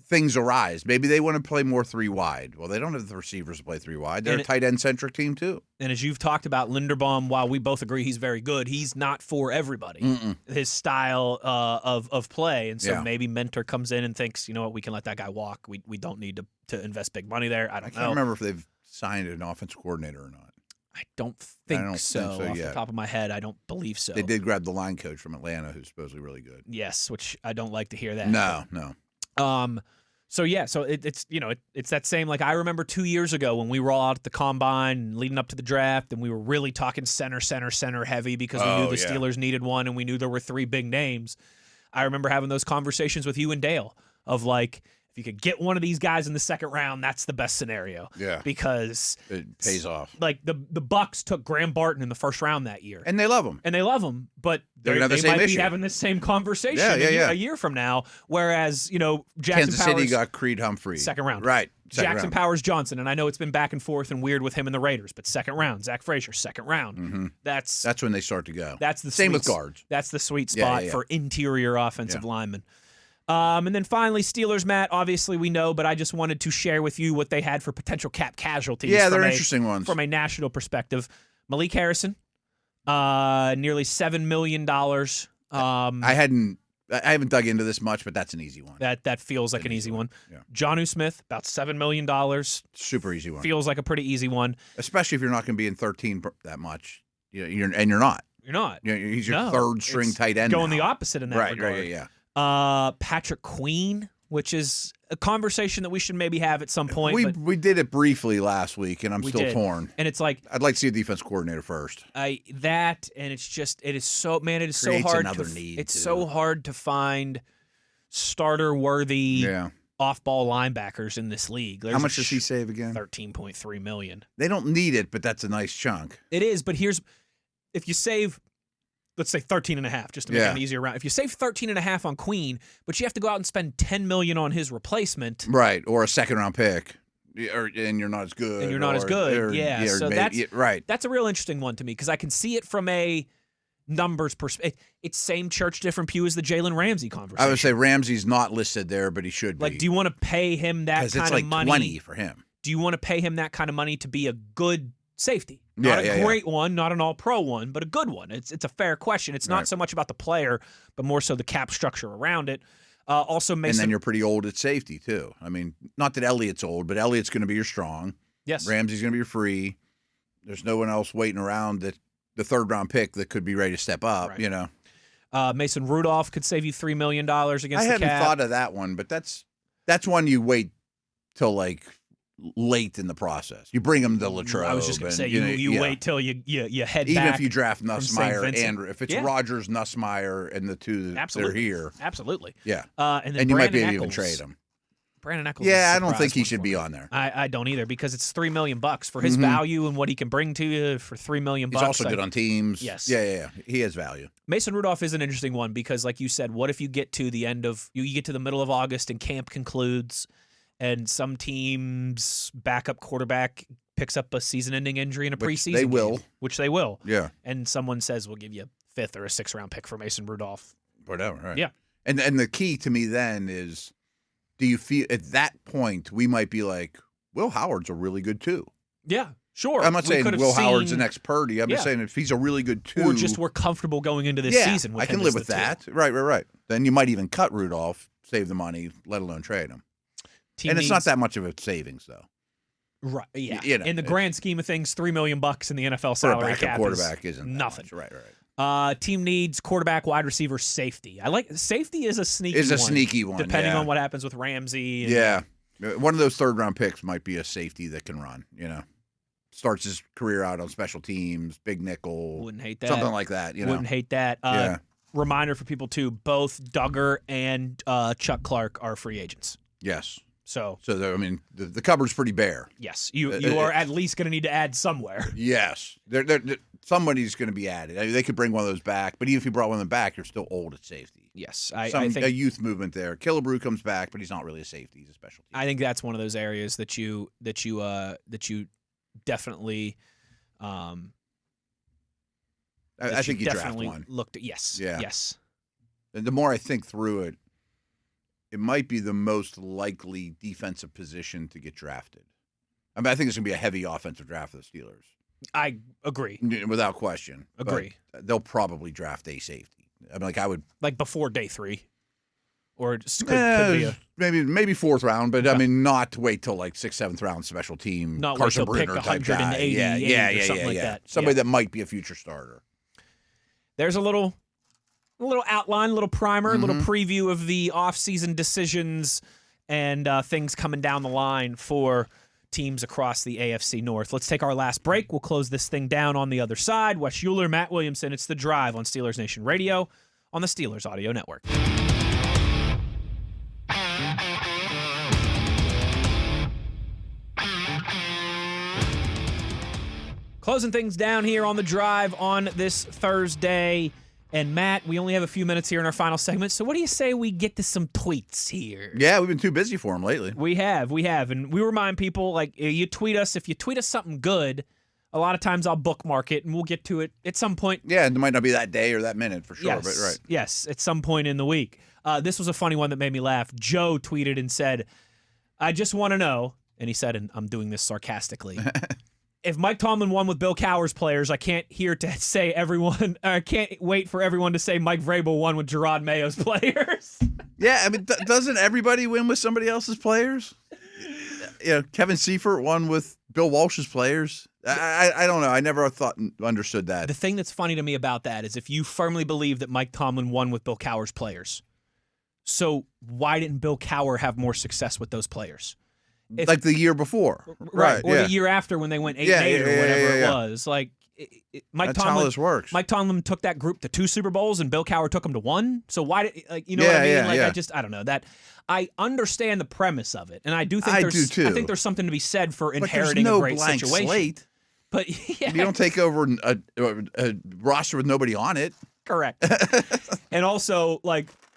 things arise. Maybe they want to play more 3 wide. Well, they don't have the receivers to play 3 wide. They're a tight end centric team too. And as you've talked about, Linderbaum, while we both agree he's very good, he's not for everybody. His style of play, and so maybe Mentor comes in and thinks, you know what, we can let that guy walk. We don't need to invest big money there. I can't remember if they've signed an offensive coordinator or not. I don't think so. Off the top of my head, I don't believe so. They did grab the line coach from Atlanta, who's supposedly really good. Yes, which I don't like to hear that. No. So it's that same, like I remember 2 years ago when we were all out at the combine leading up to the draft, and we were really talking center heavy because we knew the Steelers needed one, and we knew there were 3 big names. I remember having those conversations with you and Dale of like, if you could get one of these guys in the second round, that's the best scenario. Yeah. Because it pays off. Like the Bucs took Graham Barton in the first round that year. And they love him. But they might be having the same conversation a year from now. Whereas, Jackson Kansas Powers, City got Creed Humphrey. Second round. Right. Jackson Powers Johnson. And I know it's been back and forth and weird with him and the Raiders, but second round. Zach Frazier, second round. Mm-hmm. That's when they start to go. That's the same with guards. That's the sweet spot for interior offensive linemen. And then finally, Steelers, Matt, obviously we know, but I just wanted to share with you what they had for potential cap casualties. Yeah, they're interesting ones. From a national perspective. Malik Harrison, nearly $7 million. I haven't dug into this much, but that's an easy one. That feels like an easy one. Yeah. Jonnu Smith, about $7 million. Super easy one. Feels like a pretty easy one. Especially if you're not going to be in 13 that much. You're not. You're not. He's your third string tight end. Going the opposite in that regard. Right, yeah. Patrick Queen, which is a conversation that we should maybe have at some point. We did it briefly last week, and I'm still torn. And it's like I'd like to see a defense coordinator first. And it's so hard. It's so hard to find starter worthy off-ball linebackers in this league. How much does he save again? $13.3 million. They don't need it, but that's a nice chunk. It is, but if you save, let's say 13.5, just to make it an easier round. If you save 13.5 on Queen, but you have to go out and spend $10 million on his replacement, right, or a second-round pick, and you're not as good, so that's a real interesting one to me because I can see it from a numbers perspective. It's same church, different pew as the Jalen Ramsey conversation. I would say Ramsey's not listed there, but he should be. Like, do you want to pay him that kind of money? 20 for him. Do you want to pay him that kind of money to be a good safety? Not a great one, not an all-pro one, but a good one. It's a fair question. It's not so much about the player, but more so the cap structure around it. Also, Mason. And then you're pretty old at safety, too. I mean, not that Elliott's old, but Elliott's going to be your strong. Yes. Ramsey's going to be your free. There's no one else waiting around that the third-round pick that could be ready to step up, Mason Rudolph could save you $3 million against the cap. I hadn't thought of that one, but that's one you wait till, like, late in the process. You bring him to Latrobe. I was just going to say, you wait till you head even back. even if you draft Nussmeier and if it's Yeah. Rodgers, Nussmeier, and the two that are here. Absolutely. Yeah. And then you might be able Brandon to even Echols. trade him. Brandon Echols. Yeah, I don't think he should be on there. I don't either because it's $3 million for his value and what he can bring to you for $3 million. He's also good on teams. Yes. Yeah. He has value. Mason Rudolph is an interesting one because, like you said, what if you get to the end of you get to the middle of August and camp concludes, and some teams' backup quarterback picks up a season-ending injury in a preseason they will. game, which they will. Yeah. And someone says, we'll give you a 5th or a 6th-round pick for Mason Rudolph. Whatever, right. Yeah. And the key to me then is, do you feel at that point we might be like, Will Howard's a really good 2? Yeah, sure. I'm not saying Will Howard's the next Purdy. I'm just saying if he's a really good 2. Or just we're comfortable going into this season with I can live with that. Right. Then you might even cut Rudolph, save the money, let alone trade him. It's not that much of a savings, though. Right, yeah. In the grand scheme of things, $3 million in the NFL salary for a cap quarterback isn't nothing. Much. Right. Team needs quarterback, wide receiver, safety. I like safety is a sneaky one, depending on what happens with Ramsey. One of those 3rd-round picks might be a safety that can run. Starts his career out on special teams, big nickel. Wouldn't hate that. Something like that. Wouldn't hate that. Reminder for people too: both Duggar and Chuck Clark are free agents. Yes. So the cupboard's pretty bare. Yes, you are at least going to need to add somewhere. Yes, somebody's going to be added. I mean, they could bring one of those back, but even if you brought one of them back, you're still old at safety. Yes, I think a youth movement there. Killebrew comes back, but he's not really a safety; he's a special team. I think that's one of those areas that you definitely. I think you draft definitely one. Looked at yes, Yeah. yes. And the more I think through it, it might be the most likely defensive position to get drafted. I mean, I think it's going to be a heavy offensive draft for the Steelers. I agree. Without question. Agree. But they'll probably draft a safety. I mean, I would. Like before day 3. Or it could be a. Maybe 4th round, but I mean, not to wait till like 6th, 7th round special team. Not Carson wait till Brunner pick type guy. 188 or something like that. Somebody that might be a future starter. There's a little outline, a little primer, a little preview of the offseason decisions and things coming down the line for teams across the AFC North. Let's take our last break. We'll close this thing down on the other side. Wes Uhler, Matt Williamson. It's The Drive on Steelers Nation Radio on the Steelers Audio Network. Closing things down here on The Drive on this Thursday. And Matt, we only have a few minutes here in our final segment, so what do you say we get to some tweets here? Yeah, we've been too busy for them lately. We have. And we remind people, like, you tweet us. If you tweet us something good, a lot of times I'll bookmark it, and we'll get to it at some point. Yeah, it might not be that day or that minute for sure, yes, but right. Yes, at some point in the week. This was a funny one that made me laugh. Joe tweeted and said, I just want to know, and he said, and I'm doing this sarcastically, if Mike Tomlin won with Bill Cowher's players, I can't wait for everyone to say Mike Vrabel won with Gerard Mayo's players. Yeah, I mean, doesn't everybody win with somebody else's players? Kevin Seifert won with Bill Walsh's players. I don't know. I never understood that. The thing that's funny to me about that is if you firmly believe that Mike Tomlin won with Bill Cowher's players, so why didn't Bill Cowher have more success with those players? Like the year before. Right. Or the year after when they went 8-8 or whatever it was. Like, That's how this works. Mike Tomlin took that group to 2 Super Bowls and Bill Cowher took them to 1. So why did, what I mean? I don't know that. I understand the premise of it. And I do think I think there's something to be said for inheriting a great situation. Slate. But you don't take over a roster with nobody on it. Correct. And also,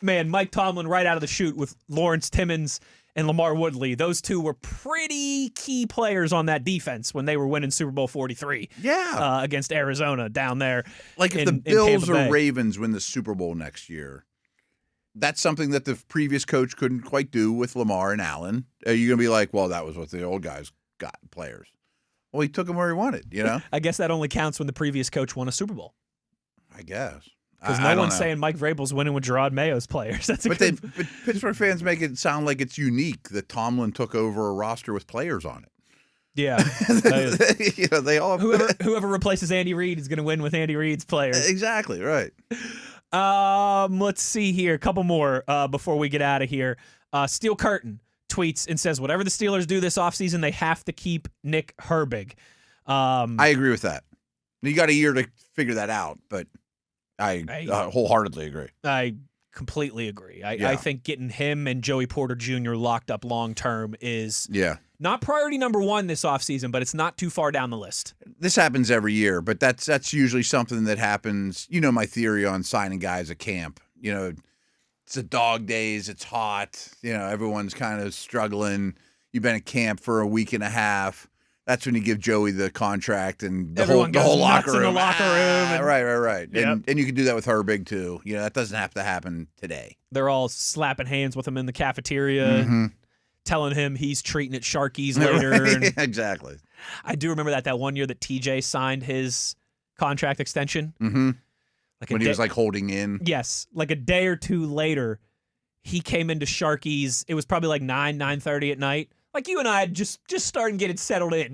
Mike Tomlin right out of the chute with Lawrence Timmons and LaMar Woodley, those two were pretty key players on that defense when they were winning Super Bowl 43 against Arizona down there. Like if the Bills or Ravens win the Super Bowl next year, that's something that the previous coach couldn't quite do with Lamar and Allen. Are you going to be like, well, that was what the old guys got, players? Well, he took them where he wanted, I guess that only counts when the previous coach won a Super Bowl. I guess. Because no one's saying Mike Vrabel's winning with Gerard Mayo's players. But Pittsburgh fans make it sound like it's unique that Tomlin took over a roster with players on it. Yeah. They all whoever replaces Andy Reid is going to win with Andy Reid's players. Exactly, right. Let's see here. A couple more before we get out of here. Steel Curtain tweets and says, whatever the Steelers do this offseason, they have to keep Nick Herbig. I agree with that. You got a year to figure that out, but I wholeheartedly agree. I completely agree. I think getting him and Joey Porter Jr. locked up long-term is not priority number 1 this offseason, but it's not too far down the list. This happens every year, but that's usually something that happens. My theory on signing guys at camp. It's the dog days. It's hot. Everyone's kind of struggling. you've been at camp for a week and a half. That's when you give Joey the contract and the Everyone whole goes locker nuts in room. the locker room and- Right. Yep. And you can do that with Herbig too. That doesn't have to happen today. They're all slapping hands with him in the cafeteria, and telling him he's treating it Sharkies later. And Exactly. I do remember that one year that TJ signed his contract extension. Mm-hmm. Like When he was like holding in. Yes, like a day or two later, he came into Sharkies. It was probably like 9:30 at night. Like you and I had just starting getting settled in,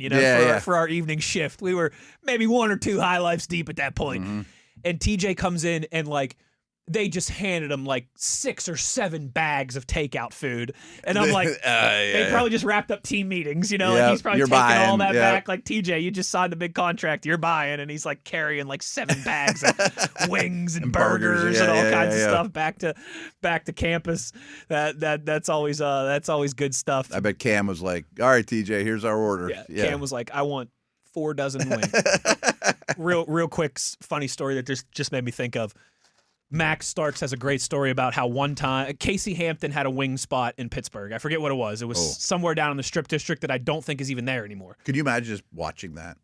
for our evening shift. We were maybe one or two high lifes deep at that point. Mm-hmm. And TJ comes in and like they just handed him like 6 or 7 bags of takeout food. And I'm like, they probably just wrapped up team meetings, like he's probably taking all that back. Like, TJ, you just signed the big contract, you're buying. And he's like carrying like 7 bags of wings and burgers and all kinds of stuff back to campus. That's always good stuff. I bet Cam was like, all right, TJ, here's our order. Yeah. Cam was like, I want 4 dozen wings. Real quick funny story that just made me think of. Max Starks has a great story about how one time Casey Hampton had a wing spot in Pittsburgh. I forget what it was. It was somewhere down in the Strip District that I don't think is even there anymore. Could you imagine just watching that?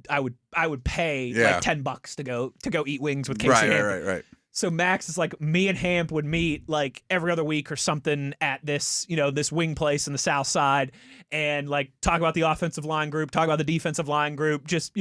I would pay like $10 to go eat wings with Casey Hampton. Right. So Max is like, me and Hamp would meet like every other week or something at this, this wing place in the South Side, and like talk about the offensive line group, talk about the defensive line group, just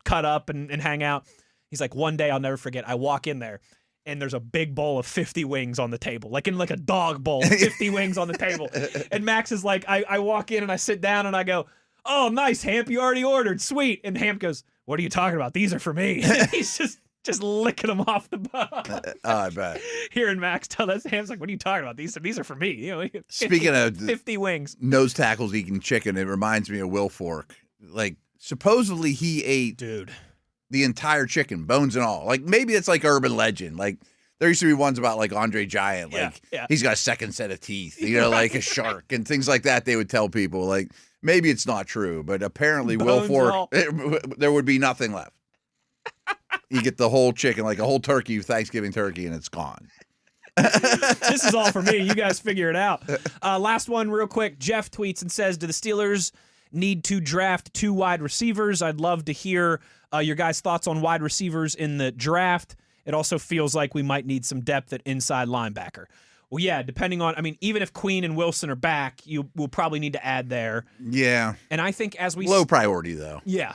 cut up and hang out. He's like, one day I'll never forget. I walk in there, and there's a big bowl of 50 wings on the table, like in like a dog bowl, 50 wings on the table. And Max is like, I walk in and I sit down and I go, oh, nice, Hamp, you already ordered, sweet. And Hamp goes, what are you talking about? These are for me. And he's just licking them off the bone. I bet. Hearing Max tell that, Hamp's like, what are you talking about? These are for me. 50, Speaking of 50 wings. Nose tackles eating chicken, it reminds me of Will Fork. Like, supposedly he ate the entire chicken, bones and all. Like, maybe it's like urban legend. Like, there used to be ones about like Andre Giant. Like, he's got a second set of teeth, like a shark and things like that. They would tell people, like, maybe it's not true, but apparently Will Fork, there would be nothing left. You get the whole chicken, like a whole turkey, Thanksgiving turkey, and it's gone. This is all for me. You guys figure it out. Last one real quick. Jeff tweets and says, do the Steelers need to draft 2 wide receivers? I'd love to hear your guys' thoughts on wide receivers in the draft. It also feels like we might need some depth at inside linebacker. Well, yeah, depending on, even if Queen and Wilson are back, you will probably need to add there. Yeah. And I think as we... Low priority, though. Yeah.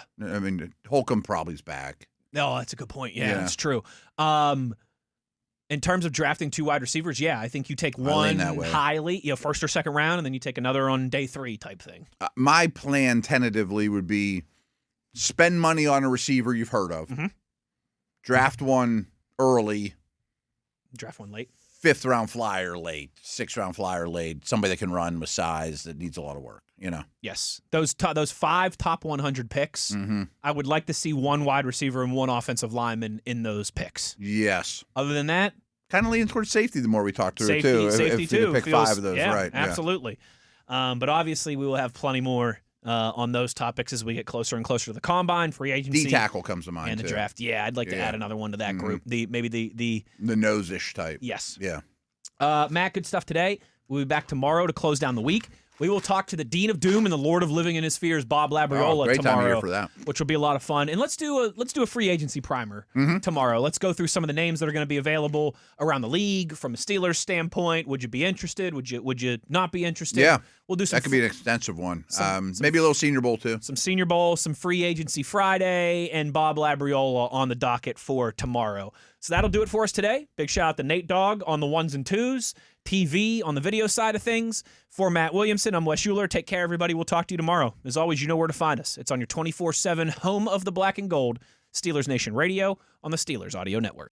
Holcomb probably's back. Oh, that's a good point. Yeah, that's true. In terms of drafting 2 wide receivers, I think you take one highly, first or second round, and then you take another on day 3 type thing. My plan tentatively would be spend money on a receiver you've heard of, draft one early, draft one late, 5th round flyer late, 6th round flyer late, somebody that can run with size that needs a lot of work. Yes, those 5 top 100 picks. I would like to see 1 wide receiver and 1 offensive lineman in those picks. Yes. Other than that, kind of leaning towards safety the more we talk through it too. Safety if too. You pick 5 of those, right? Absolutely. But obviously, we will have plenty more on those topics as we get closer and closer to the combine, free agency. D-tackle comes to mind, and the draft. Yeah, I'd like to add another one to that group. Maybe the nose-ish type. Yes. Yeah. Matt, good stuff today. We'll be back tomorrow to close down the week. We will talk to the Dean of Doom and the Lord of Living in His Fears, Bob Labriola, great tomorrow, time of year for that. Which will be a lot of fun. And let's do a free agency primer tomorrow. Let's go through some of the names that are going to be available around the league from a Steelers standpoint. Would you be interested? Would you not be interested? Yeah, we'll do some. That could be an extensive one. Maybe a little Senior Bowl too. Some Senior Bowl, some free agency Friday, and Bob Labriola on the docket for tomorrow. So that'll do it for us today. Big shout out to Nate Dogg on the 1s and 2s. TV on the video side of things. For Matt Williamson, I'm Wes Uhler. Take care, everybody. We'll talk to you tomorrow. As always, you know where to find us. It's on your 24/7 home of the black and gold, Steelers Nation Radio on the Steelers Audio Network.